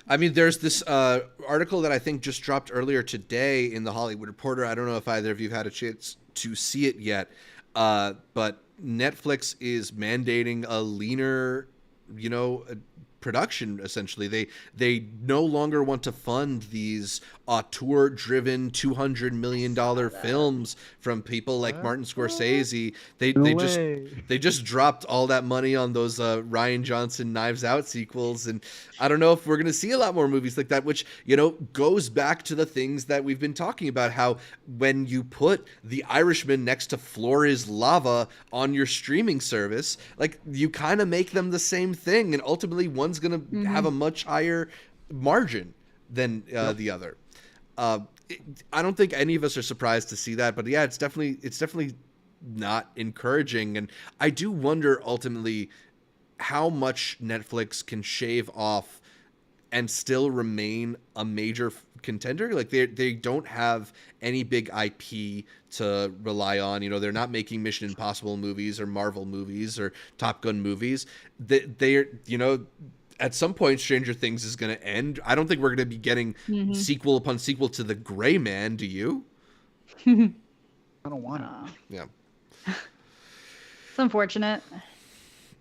I mean, there's this article that I think just dropped earlier today in the Hollywood Reporter. I don't know if either of you have had a chance to see it yet, but Netflix is mandating a leaner, production. Essentially, they no longer want to fund these auteur-driven $200 million films from people like Martin Scorsese. They just dropped all that money on those Rian Johnson Knives Out sequels, and I don't know if we're gonna see a lot more movies like that, which goes back to the things that we've been talking about, how when you put The Irishman next to Floor is Lava on your streaming service, you kind of make them the same thing, and ultimately one's gonna have a much higher margin than the other. I don't think any of us are surprised to see that, but yeah, it's definitely not encouraging, and I do wonder ultimately how much Netflix can shave off and still remain a major contender. They don't have any big IP to rely on. They're not making Mission Impossible movies or Marvel movies or Top Gun movies. They're at some point, Stranger Things is going to end. I don't think we're going to be getting sequel upon sequel to The Gray Man. Do you? I don't want it. Yeah. It's unfortunate.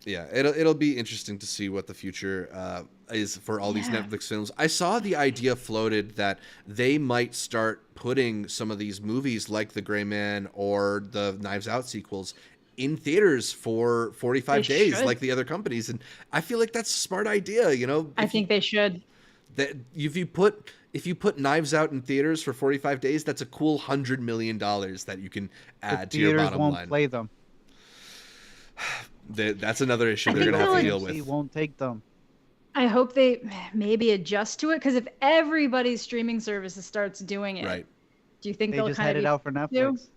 Yeah, it'll be interesting to see what the future is for all these Netflix films. I saw the idea floated that they might start putting some of these movies like The Gray Man or the Knives Out sequels in theaters for 45 days like the other companies, and I feel like that's a smart idea, you know. I think they should. That if you put Knives Out in theaters for 45 days, that's a cool $100 million that you can add to your bottom won't line. Play them. That's another issue they're going to have to deal with. AMC won't take them. I hope they maybe adjust to it, because if everybody's streaming services starts doing it, right? Do you think they they'll just kind head of it out for Netflix?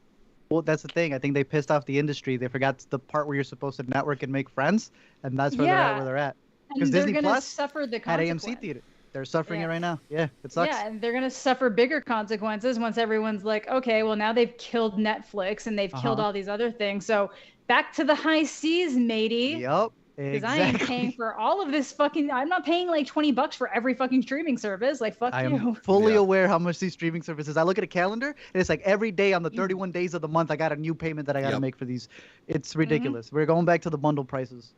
Well, that's the thing. I think they pissed off the industry. They forgot the part where you're supposed to network and make friends, and that's where they're at. Because Disney Plus suffer the had AMC theater. They're suffering it right now. Yeah, it sucks. Yeah, and they're gonna suffer bigger consequences once everyone's like, okay, well now they've killed Netflix and they've killed all these other things. So back to the high seas, matey. Yep. Because I am paying for all of this fucking. I'm not paying like $20 for every fucking streaming service. Like fuck you. I am fully aware how much these streaming services. I look at a calendar and it's like every day on the 31 days of the month, I got a new payment that I got to make for these. It's ridiculous. We're going back to the bundle prices.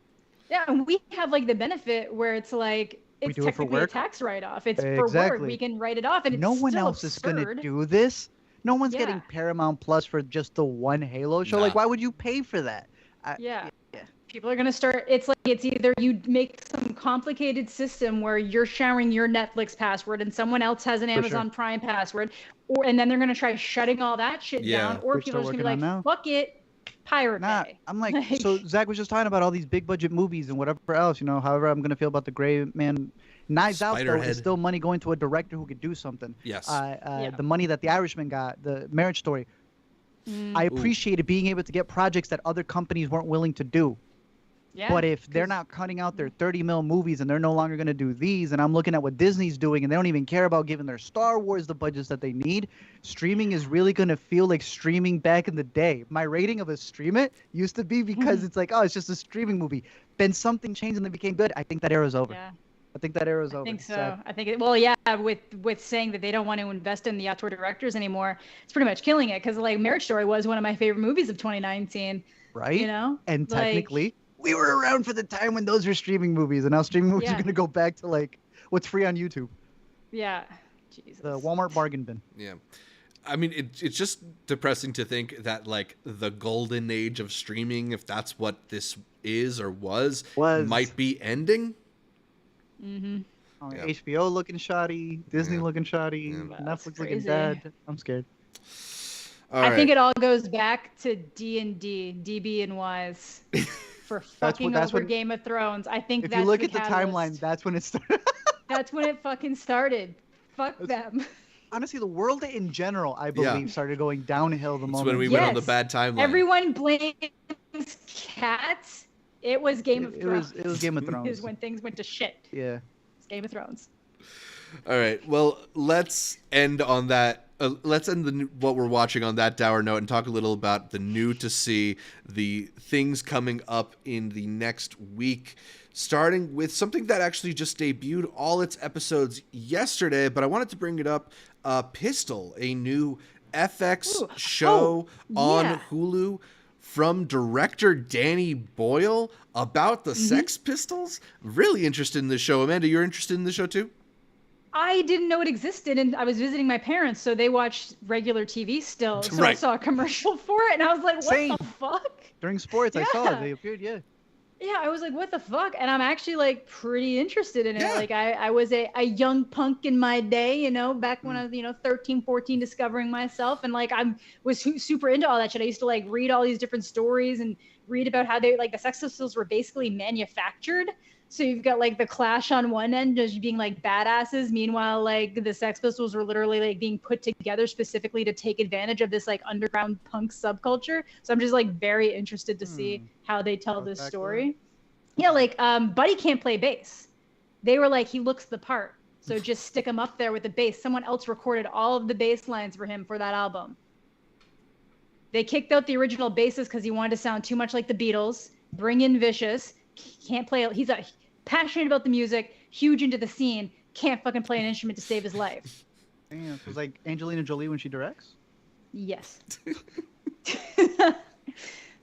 Yeah, and we have like the benefit where it's like it's technically a tax write-off. It's for work. We can write it off, and no it's one still else absurd. is gonna do this. No one's getting Paramount Plus for just the one Halo show. Like, why would you pay for that? People are going to start. It's like it's either you make some complicated system where you're sharing your Netflix password and someone else has an Amazon Prime password, and then they're going to try shutting all that shit down, or people are just going to be like, fuck it, pirate pay. I'm like, so Zach was just talking about all these big budget movies and whatever else, you know, however I'm going to feel about The Gray Man. Knives Out, though, is still money going to a director who could do something. Yes. The money that The Irishman got, the Marriage Story, I appreciated being able to get projects that other companies weren't willing to do. Yeah, but if they're not cutting out their 30 mil movies and they're no longer going to do these, and I'm looking at what Disney's doing and they don't even care about giving their Star Wars the budgets that they need, streaming is really going to feel like streaming back in the day. My rating of a stream it used to be because it's like, oh, it's just a streaming movie. Then something changed and they became good. I think that era's over. Yeah. I think that era's over. I think so. I think with saying that they don't want to invest in the auteur directors anymore, it's pretty much killing it, because like Marriage Story was one of my favorite movies of 2019. Right? You know? And technically, we were around for the time when those were streaming movies, and now streaming movies are going to go back to like what's free on YouTube. Yeah. Jesus. The Walmart bargain bin. Yeah. I mean, it's just depressing to think that like the golden age of streaming, if that's what this is or was might be ending. Mm-hmm. HBO looking shoddy, Disney looking shoddy, Netflix looking dead. I'm scared. I think it all goes back to D&D, DB and Wise, for fucking over Game of Thrones. I think if you look at the timeline, that's when it started. That's when it fucking started. Fuck them. Honestly, the world in general, I believe, started going downhill the moment. That's when we went on the bad timeline. Everyone blames cats. It was Game of Thrones. It was Game of Thrones. It was when things went to shit. Yeah. It's Game of Thrones. All right. Well, let's end on that. Let's end what we're watching on that dour note and talk a little about the new to see, the things coming up in the next week, starting with something that actually just debuted all its episodes yesterday, but I wanted to bring it up. Pistol, a new FX show on Hulu from director Danny Boyle about the Sex Pistols. Really interested in this show. Amanda, you're interested in the show too? I didn't know it existed, and I was visiting my parents, so they watched regular TV still. So I saw a commercial for it, and I was like, what the fuck? During sports, I saw it. They appeared, Yeah, I was like, what the fuck? And I'm actually like pretty interested in it. Like I was a young punk in my day, you know, back when I was, 13, 14, discovering myself. And like was super into all that shit. I used to like read all these different stories and read about how they like the Sex Pistols were basically manufactured. So you've got like the Clash on one end just being like badasses. Meanwhile, like the Sex Pistols were literally like being put together specifically to take advantage of this like underground punk subculture. So I'm just like very interested to see how they tell this story. Yeah, like Buddy can't play bass. They were like, he looks the part. So just stick him up there with the bass. Someone else recorded all of the bass lines for him for that album. They kicked out the original bassist because he wanted to sound too much like the Beatles. Bring in Vicious. Can't play. He's passionate about the music, huge into the scene, can't fucking play an instrument to save his life. Damn, it was like Angelina Jolie when she directs? Yes.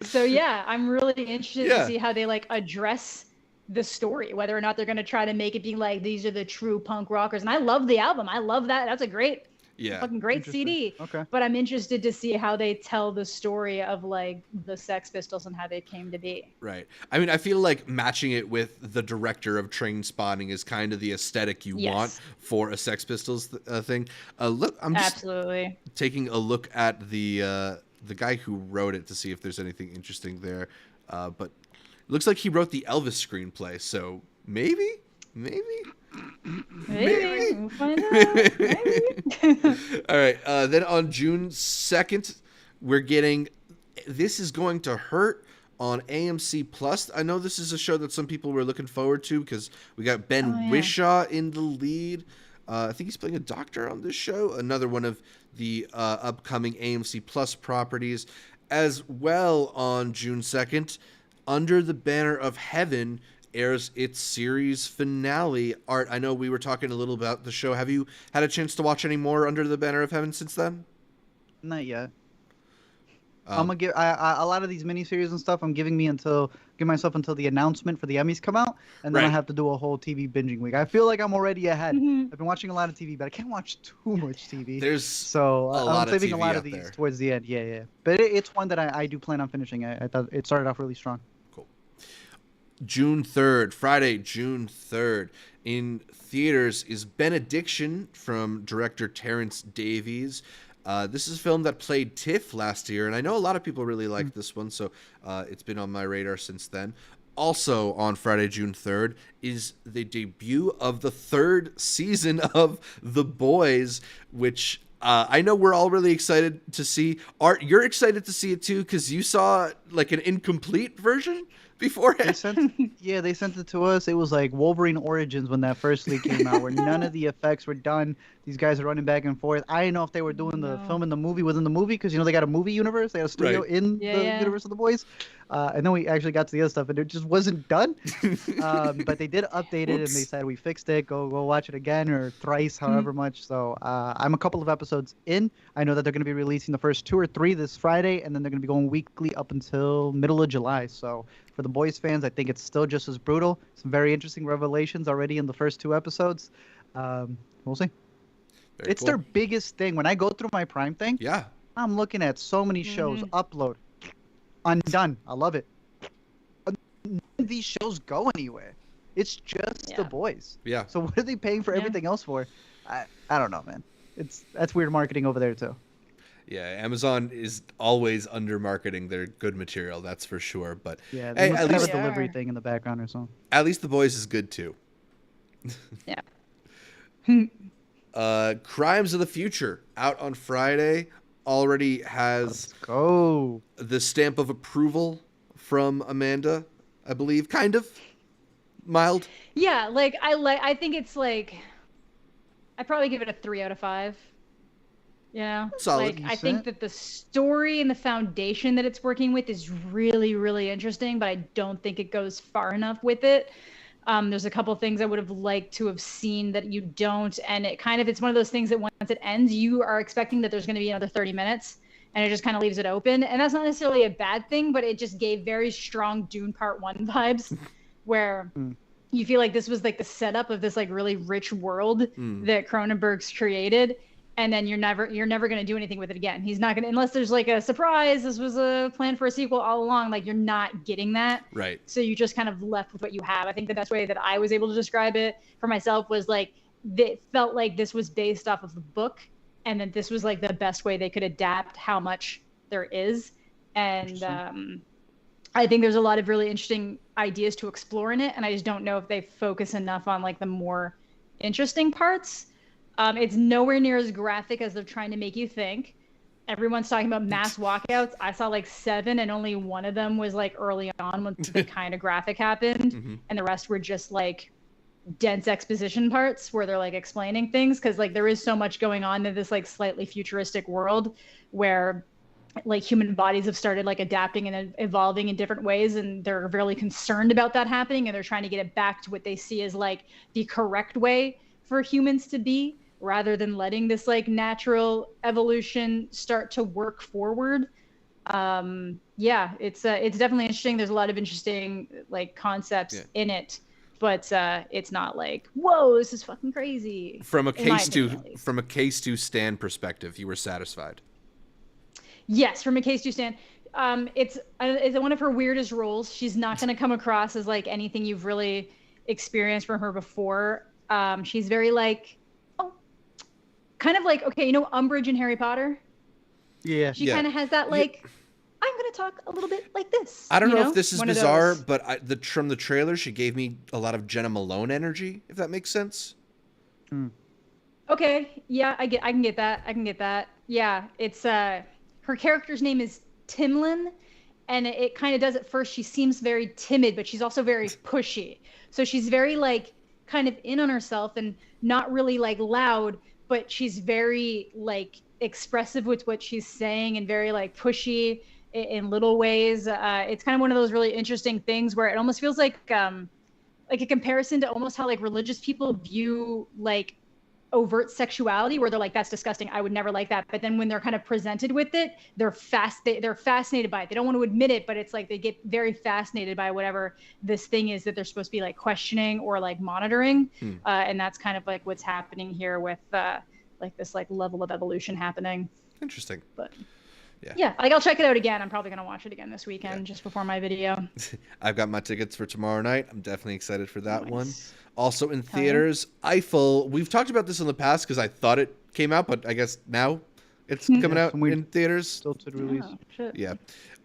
So yeah, I'm really interested Yeah. to see how they like address the story, whether or not they're going to try to make it be like these are the true punk rockers. And I love the album. I love that. That's a Yeah. fucking great Interesting. CD. Okay. But I'm interested to see how they tell the story of like the Sex Pistols and how they came to be. Right. I mean, I feel like matching it with the director of Train Spotting is kind of the aesthetic you want Yes. for a Sex Pistols thing. Look, I'm just Absolutely. taking a look at the guy who wrote it to see if there's anything interesting there. But it looks like he wrote the Elvis screenplay, so maybe. Maybe. We'll find out. Maybe. All right. Then on June 2nd, we're getting This Is Going to Hurt on AMC Plus. I know this is a show that some people were looking forward to because we got Ben Whishaw in the lead. I think he's playing a doctor on this show. Another one of the upcoming AMC Plus properties. As well, on June 2nd, Under the Banner of Heaven airs its series finale. Art, I know we were talking a little about the show. Have you had a chance to watch any more Under the Banner of Heaven since then? Not yet. I'm gonna give a lot of these miniseries and stuff. I'm give myself until the announcement for the Emmys come out, and then I Right. have to do a whole TV binging week. I feel like I'm already ahead. Mhm. I've been watching a lot of TV, but I can't watch too much TV. There's So a lot I'm of saving a TV lot out of these there. towards the end. Yeah. But it's one that I do plan on finishing. I thought it started off really strong. Cool. June 3rd, Friday, June 3rd. In theaters is Benediction from director Terrence Davies. This is a film that played TIFF last year, and I know a lot of people really liked this one, so it's been on my radar since then. Also on Friday, June 3rd, is the debut of the third season of The Boys, which I know we're all really excited to see. Art, you're excited to see it too because you saw like an incomplete version beforehand. They sent it to us. It was like Wolverine Origins when that firstly came out, where none of the effects were done. These guys are running back and forth. I didn't know if they were doing the film in the movie within the movie, because they got a movie universe. They got a studio in the universe of The Boys. And then we actually got to the other stuff, and it just wasn't done. But they did update it, and they said we fixed it. Go watch it again or thrice, however much. So I'm a couple of episodes in. I know that they're going to be releasing the first 2 or 3 this Friday, and then they're going to be going weekly up until middle of July. So for the Boys fans, I think it's still just as brutal. Some very interesting revelations already in the first 2 episodes. We'll see. It's their biggest thing. When I go through my Prime thing, I'm looking at so many shows. Upload. Undone. I love it. None of these shows go anywhere. It's just The Boys. Yeah. So what are they paying for everything else for? I don't know, man. That's weird marketing over there too. Yeah, Amazon is always under marketing their good material, that's for sure. But yeah, hey, must at have least a delivery thing in the background or something. At least The Boys is good too. Yeah. Crimes of the Future out on Friday already has the stamp of approval from Amanda, I believe, kind of mild. Yeah, I think it's like I'd probably give it a 3 out of 5. Yeah. Solid. I think that the story and the foundation that it's working with is really, really interesting, but I don't think it goes far enough with it. There's a couple of things I would have liked to have seen that you don't, and it's one of those things that once it ends, you are expecting that there's going to be another 30 minutes, and it just kind of leaves it open. And that's not necessarily a bad thing, but it just gave very strong Dune Part 1 vibes, where you feel like this was like the setup of this like really rich world that Cronenberg's created. And then you're never going to do anything with it again. He's not going to, unless there's like a surprise, this was a plan for a sequel all along. Like, you're not getting that. Right. So you just kind of left with what you have. I think the best way that I was able to describe it for myself was like, it felt like this was based off of the book, and that this was like the best way they could adapt how much there is. And I think there's a lot of really interesting ideas to explore in it. And I just don't know if they focus enough on like the more interesting parts. It's nowhere near as graphic as they're trying to make you think. Everyone's talking about mass walkouts. I saw like 7, and only one of them was like early on when the kind of graphic happened, and the rest were just like dense exposition parts where they're like explaining things, because like there is so much going on in this like slightly futuristic world where like human bodies have started like adapting and evolving in different ways, and they're really concerned about that happening, and they're trying to get it back to what they see as like the correct way for humans to be, rather than letting this like natural evolution start to work forward. Yeah, it's definitely interesting. There's a lot of interesting like concepts in it, but it's not like, whoa, this is fucking crazy. From a case to stand perspective, you were satisfied. Yes, from a case to stand. It's one of her weirdest roles. She's not going to come across as like anything you've really experienced from her before. She's very like, kind of like, okay, you know Umbridge in Harry Potter? Yeah. She kind of has that like, I'm going to talk a little bit like this. I don't know if this is bizarre, but from the trailer, she gave me a lot of Jenna Malone energy, if that makes sense. Okay, yeah, I can get that. Yeah, it's her character's name is Timlin, and it kind of does at first. She seems very timid, but she's also very pushy. So she's very like kind of in on herself and not really like loud, but she's very like expressive with what she's saying and very like pushy in little ways. It's kind of one of those really interesting things where it almost feels like a comparison to almost how like religious people view like overt sexuality, where they're like, that's disgusting, I would never like that. But then when they're kind of presented with it, they're fascinated by it. They don't want to admit it, but it's like they get very fascinated by whatever this thing is that they're supposed to be like questioning or like monitoring. And that's kind of like what's happening here with like this like level of evolution happening. Interesting. But yeah, like I'll check it out again. I'm probably gonna watch it again this weekend just before my video. I've got my tickets for tomorrow night. I'm definitely excited for that one. Also in theaters, Eiffel. We've talked about this in the past because I thought it came out, but I guess now it's coming out in theaters. Stilted release. Yeah.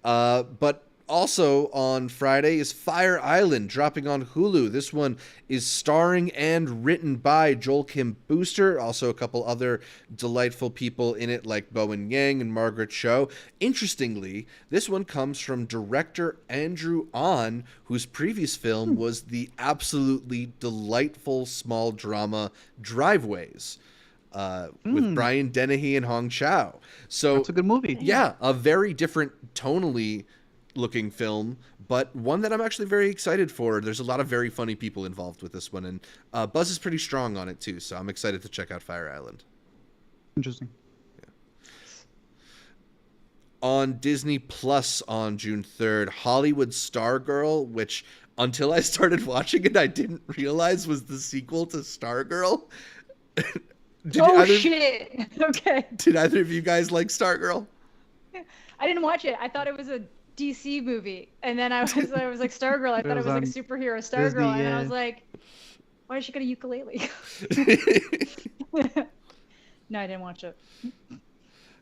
But also on Friday is Fire Island, dropping on Hulu. This one is starring and written by Joel Kim Booster. Also a couple other delightful people in it like Bowen Yang and Margaret Cho. Interestingly, this one comes from director Andrew Ahn, whose previous film was the absolutely delightful small drama Driveways. With Brian Dennehy and Hong Chow. So that's a good movie. Yeah, a very different tonally looking film, but one that I'm actually very excited for. There's a lot of very funny people involved with this one, and buzz is pretty strong on it too, so I'm excited to check out Fire Island. Interesting. On Disney Plus on June 3rd, Hollywood Stargirl, which until I started watching it, I didn't realize was the sequel to Stargirl. Shit. Okay. Did either of you guys like Stargirl? I didn't watch it. I thought it was a DC movie, and then I was like Stargirl. I thought it was like a superhero Stargirl, and then I was like, why does she got a ukulele? No, I didn't watch it.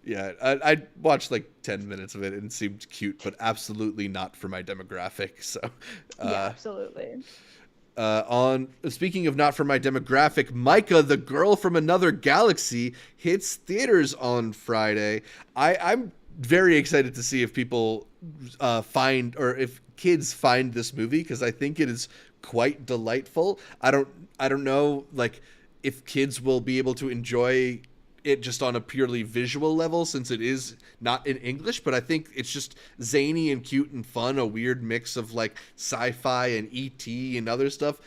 Yeah, I watched like 10 minutes of it and it seemed cute, but absolutely not for my demographic. So yeah, absolutely. Speaking of not for my demographic, Maika, the Girl from Another Galaxy, hits theaters on Friday. I'm very excited to see if people find, or if kids find this movie, because I think it is quite delightful. I don't know like if kids will be able to enjoy it just on a purely visual level, since it is not in English, but I think it's just zany and cute and fun, a weird mix of like sci-fi and E.T. and other stuff.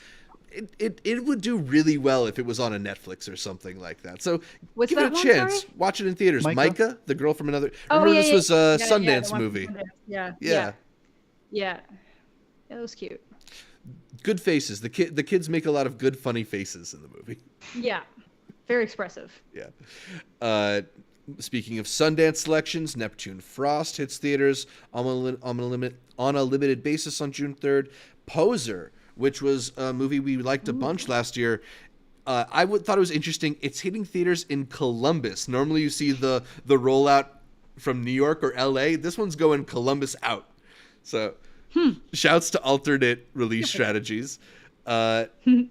It would do really well if it was on a Netflix or something like that. So give it a chance. Watch it in theaters. Maika, the Girl from Another. Remember this was a Sundance movie. Yeah. It was cute. Good faces. The kids make a lot of good, funny faces in the movie. Yeah. Very expressive. Yeah. Speaking of Sundance selections, Neptune Frost hits theaters on a limited basis on June 3rd. Poser, which was a movie we liked a bunch last year. I thought it was interesting. It's hitting theaters in Columbus. Normally you see the rollout from New York or LA. This one's going Columbus out. So shouts to alternate release strategies. ScarfFace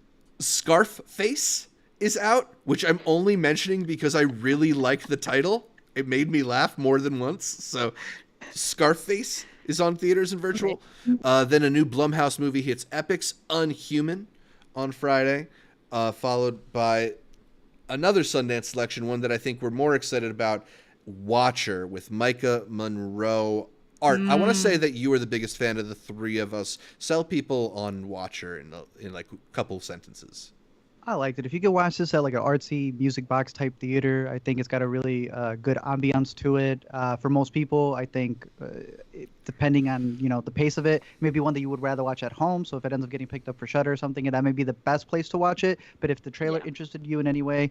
is out, which I'm only mentioning because I really like the title. It made me laugh more than once. So ScarfFace is on theaters and virtual. Then a new Blumhouse movie hits Epix, Unhuman, on Friday, followed by another Sundance selection, one that I think we're more excited about, Watcher, with Maika Monroe. Art, I want to say that you are the biggest fan of the three of us. Sell people on Watcher in like a couple sentences. I liked it. If you could watch this at like an artsy music box type theater, I think it's got a really good ambiance to it. For most people, I think, depending on the pace of it, maybe one that you would rather watch at home. So if it ends up getting picked up for Shudder or something, that may be the best place to watch it. But if the trailer interested you in any way,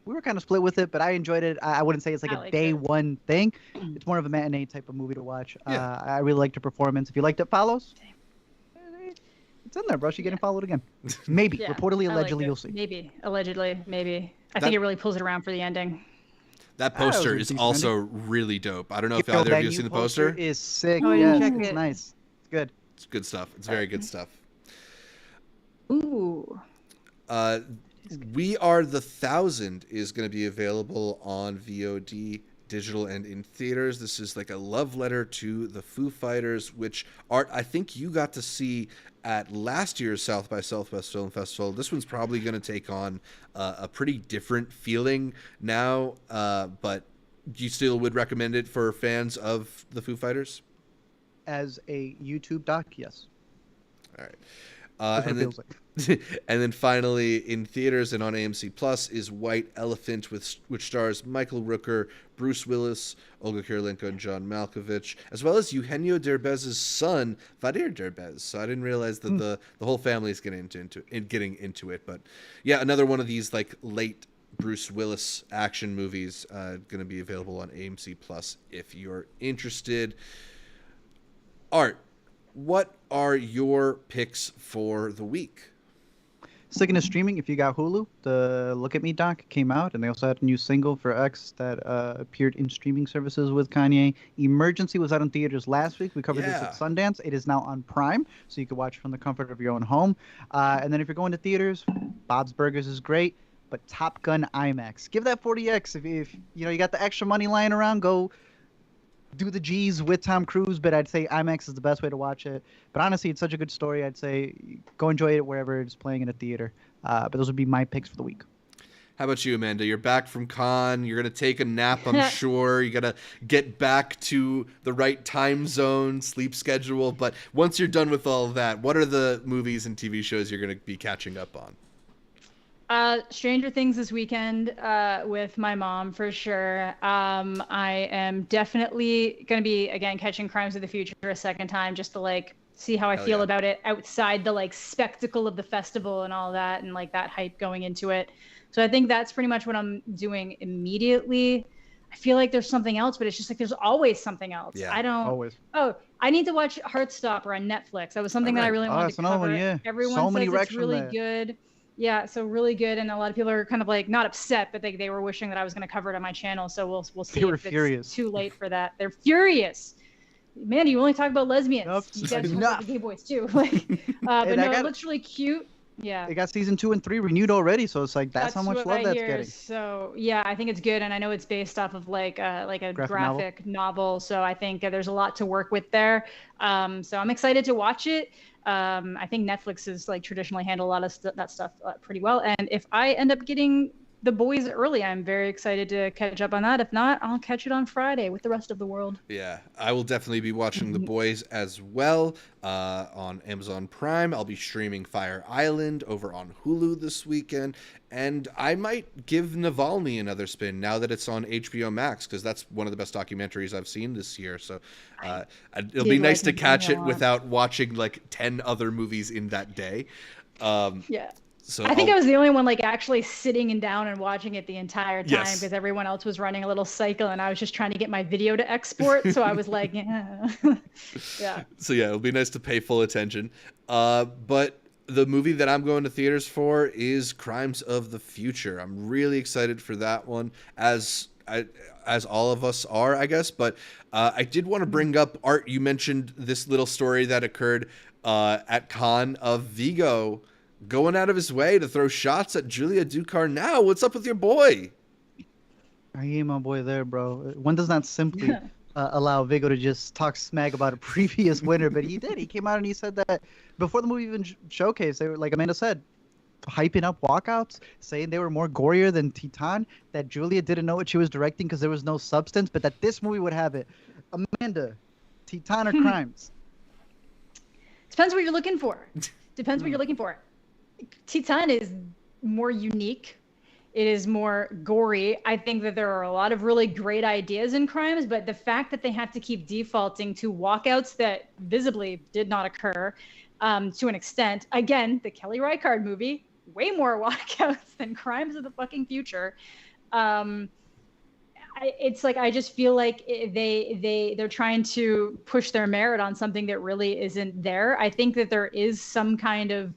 we were kind of split with it, but I enjoyed it. I wouldn't say it's like a day one thing. It's more of a matinee type of movie to watch. Yeah. I really liked the performance. If you liked It Follows, it's in there, bro. You're getting followed again. Maybe. Yeah, Reportedly, allegedly, you'll see. Maybe. Allegedly, maybe. I think it really pulls it around for the ending. That poster is also really dope. I don't know if Yo, either of that you have new seen the poster. Is sick. Oh, Yeah, check it's it. nice. It's good. It's good stuff. It's very good stuff. Ooh. We Are the Thousand is going to be available on VOD, digital, and in theaters. This is like a love letter to the Foo Fighters, which Art, I think you got to see at last year's South by Southwest Film Festival. This one's probably going to take on a pretty different feeling now, but you still would recommend it for fans of the Foo Fighters? As a YouTube doc, yes. All right. That's what it feels like. And then finally, in theaters and on AMC Plus is White Elephant, which stars Michael Rooker, Bruce Willis, Olga Kurylenko, and John Malkovich, as well as Eugenio Derbez's son, Vadir Derbez. So I didn't realize that the whole family is getting into it. But yeah, another one of these like late Bruce Willis action movies going to be available on AMC Plus if you're interested. Art, what are your picks for the week? Sticking to streaming, if you got Hulu, the Look at Me doc came out, and they also had a new single for X that appeared in streaming services with Kanye. Emergency was out in theaters last week. We covered this at Sundance. It is now on Prime, so you can watch it from the comfort of your own home. And then if you're going to theaters, Bob's Burgers is great, but Top Gun IMAX. Give that 40X. If you got the extra money lying around, go do the G's with Tom Cruise, but I'd say IMAX is the best way to watch it. But honestly, it's such a good story. I'd say go enjoy it wherever it's playing in a theater. But those would be my picks for the week. How about you, Amanda? You're back from con. You're going to take a nap, I'm sure. You got to get back to the right time zone, sleep schedule. But once you're done with all of that, what are the movies and TV shows you're going to be catching up on? Stranger Things this weekend with my mom for sure. I am definitely going to be, again, catching Crimes of the Future a second time just to like see how I feel about it outside the like spectacle of the festival and all that and like that hype going into it. So I think that's pretty much what I'm doing immediately. I feel like there's something else, but it's just like there's always something else. Yeah, I don't. Always. Oh, I need to watch Heartstopper on Netflix. That was something that I really wanted to cover. One, yeah. Everyone so many says it's really good. Yeah, so really good, and a lot of people are kind of like not upset, but they were wishing that I was going to cover it on my channel. So we'll see if it's too late for that. They're furious. Man, you only talk about lesbians. Nope. You guys talk about the gay boys too. Like, but no, it looks really cute. Yeah. It got season 2 and 3 renewed already, so it's like that's how much love that's getting. So yeah, I think it's good, and I know it's based off of like a graphic novel. So I think there's a lot to work with there. So I'm excited to watch it. I think Netflix has like traditionally handled a lot of that stuff pretty well. And if I end up getting The Boys early, I'm very excited to catch up on that. If not, I'll catch it on Friday with the rest of the world. Yeah, I will definitely be watching The Boys as well on Amazon Prime. I'll be streaming Fire Island over on Hulu this weekend. And I might give Navalny another spin now that it's on HBO Max, because that's one of the best documentaries I've seen this year. So it'll be nice to catch it without watching like 10 other movies in that day. Yeah. So I think I was the only one like actually sitting down and watching it the entire time because everyone else was running a little cycle and I was just trying to get my video to export. So I was like, yeah. Yeah. So yeah, it'll be nice to pay full attention. But the movie that I'm going to theaters for is Crimes of the Future. I'm really excited for that one, as all of us are, I guess. But I did want to bring up, Art, you mentioned this little story that occurred at Con of Vigo going out of his way to throw shots at Julia Ducournau. What's up with your boy? I ain't my boy there, bro. One does not simply allow Vigo to just talk smack about a previous winner, but he did. He came out and he said that before the movie even showcased, they were, like Amanda said, hyping up walkouts, saying they were more gorier than Titan, that Julia didn't know what she was directing because there was no substance, but that this movie would have it. Amanda, Titan or Crimes? Depends what you're looking for. Depends what you're looking for. Titan is more unique. It is more gory. I think that there are a lot of really great ideas in Crimes, but the fact that they have to keep defaulting to walkouts that visibly did not occur to an extent. Again, the Kelly Reichardt movie, way more walkouts than Crimes of the fucking Future. It's like I just feel like they're trying to push their merit on something that really isn't there. I think that there is some kind of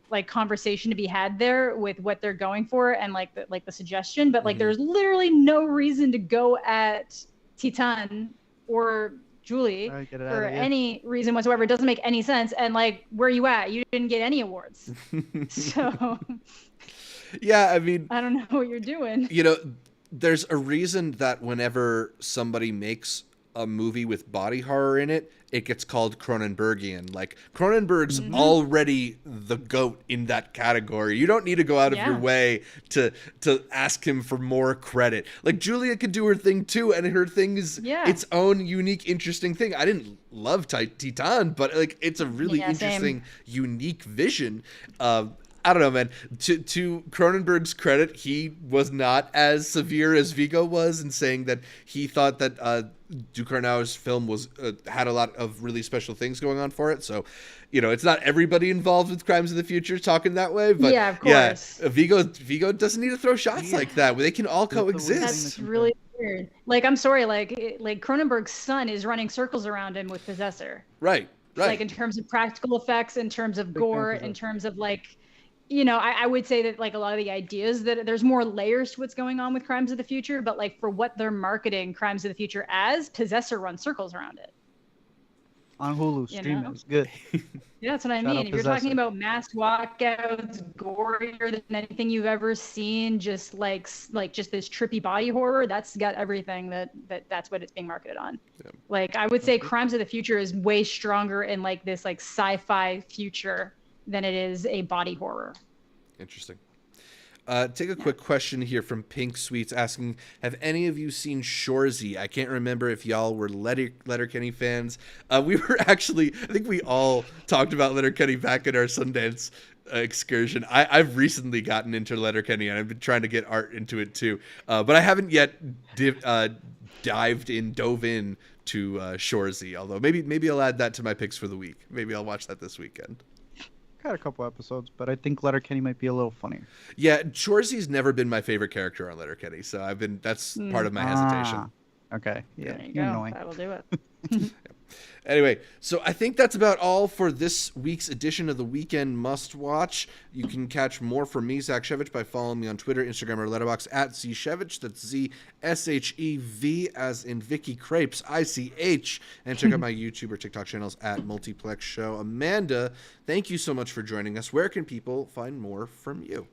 like conversation to be had there with what they're going for and like the suggestion, but like there's literally no reason to go at Titan or Julie for any reason whatsoever. It doesn't make any sense. And like, where are you at? You didn't get any awards. So yeah, I mean, I don't know what you're doing. You know, there's a reason that whenever somebody makes a movie with body horror in it, it gets called Cronenbergian. Like, Cronenberg's already the GOAT in that category. You don't need to go out of your way to ask him for more credit. Like, Julia could do her thing too, and her thing is its own unique, interesting thing. I didn't love Titan, but like, it's a really interesting, unique vision. I don't know, man. To Cronenberg's credit, he was not as severe as Vigo was in saying that he thought that Ducournau's film was had a lot of really special things going on for it. So, you know, it's not everybody involved with Crimes of the Future talking that way, but yeah, of course. Vigo doesn't need to throw shots like that. They can all coexist. That's really weird. Like, I'm sorry, like Cronenberg's son is running circles around him with Possessor. Right. Like, in terms of practical effects, in terms of gore, in terms of like, you know, I would say that like a lot of the ideas that there's more layers to what's going on with Crimes of the Future, but like for what they're marketing Crimes of the Future as, Possessor runs circles around it. On Hulu, stream it. It's good. Yeah, that's what I mean. If you're talking about mass walkouts, gorier than anything you've ever seen, just like just this trippy body horror, that's got everything that's what it's being marketed on. Yeah. Like, I would say Crimes of the Future is way stronger in like this like sci-fi future than it is a body horror. Interesting. Take a quick question here from Pink Sweets asking, have any of you seen Shoresy? I can't remember if y'all were Letterkenny fans. We were actually, I think we all talked about Letterkenny back in our Sundance excursion. I've recently gotten into Letterkenny, and I've been trying to get Art into it too. But I haven't yet dove in to Shoresy, although maybe I'll add that to my picks for the week. Maybe I'll watch that this weekend. Got a couple episodes, but I think Letterkenny might be a little funnier. Yeah, Shoresy's never been my favorite character on Letterkenny, so that's part of my hesitation. Okay. Yeah, there you go. annoying. That'll do it. Anyway, so I think that's about all for this week's edition of the Weekend Must Watch. You can catch more from me, Zach Shevich, by following me on Twitter, Instagram, or Letterboxd at ZShevich. That's ZShev, as in Vicky Crepes, ICH. And check out my YouTube or TikTok channels at Multiplex Show. Amanda, thank you so much for joining us. Where can people find more from you?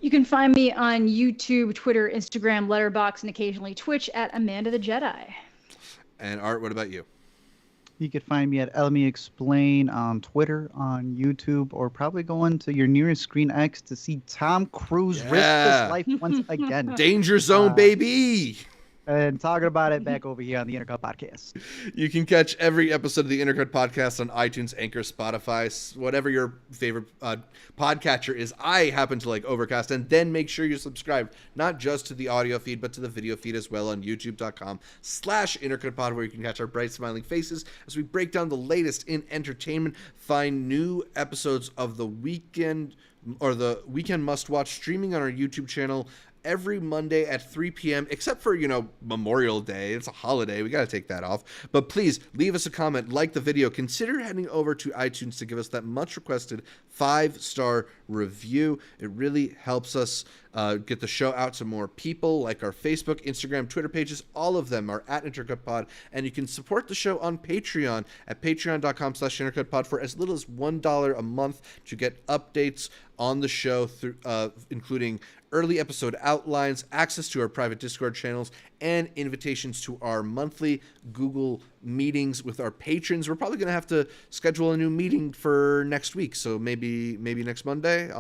You can find me on YouTube, Twitter, Instagram, Letterboxd, and occasionally Twitch at Amanda the Jedi. And Art, what about you? You could find me at Elmy Explain on Twitter, on YouTube, or probably go into your nearest Screen X to see Tom Cruise risk his life once again. Danger Zone, baby! And talking about it back over here on the Intercut Podcast. You can catch every episode of the Intercut Podcast on iTunes, Anchor, Spotify, whatever your favorite podcatcher is. I happen to like Overcast. And then make sure you're subscribed, not just to the audio feed, but to the video feed as well on youtube.com/IntercutPod, where you can catch our bright, smiling faces as we break down the latest in entertainment. Find new episodes of the Weekend Must Watch streaming on our YouTube channel every Monday at 3 p.m., except for, Memorial Day. It's a holiday. We got to take that off. But please leave us a comment, like the video. Consider heading over to iTunes to give us that much requested 5-star review. It really helps us get the show out to more people, like our Facebook, Instagram, Twitter pages. All of them are at IntercutPod. And you can support the show on Patreon at patreon.com/IntercutPod for as little as $1 a month to get updates on the show, through including early episode outlines, access to our private Discord channels, and invitations to our monthly Google meetings with our patrons. We're probably going to have to schedule a new meeting for next week, so maybe next Monday.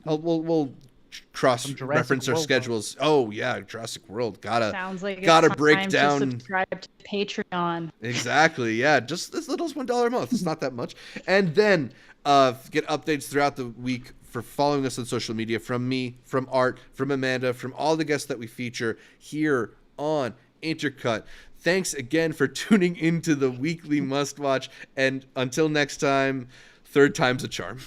We'll cross-reference our schedules. Oh yeah, Jurassic World. Sounds like gotta it's break time down. To subscribe to Patreon. Exactly. Yeah, just as little as $1 a month. It's not that much. And then get updates throughout the week for following us on social media, from me, from Art, from Amanda, from all the guests that we feature here on Intercut. Thanks again for tuning into the weekly Must Watch, and until next time, third time's a charm.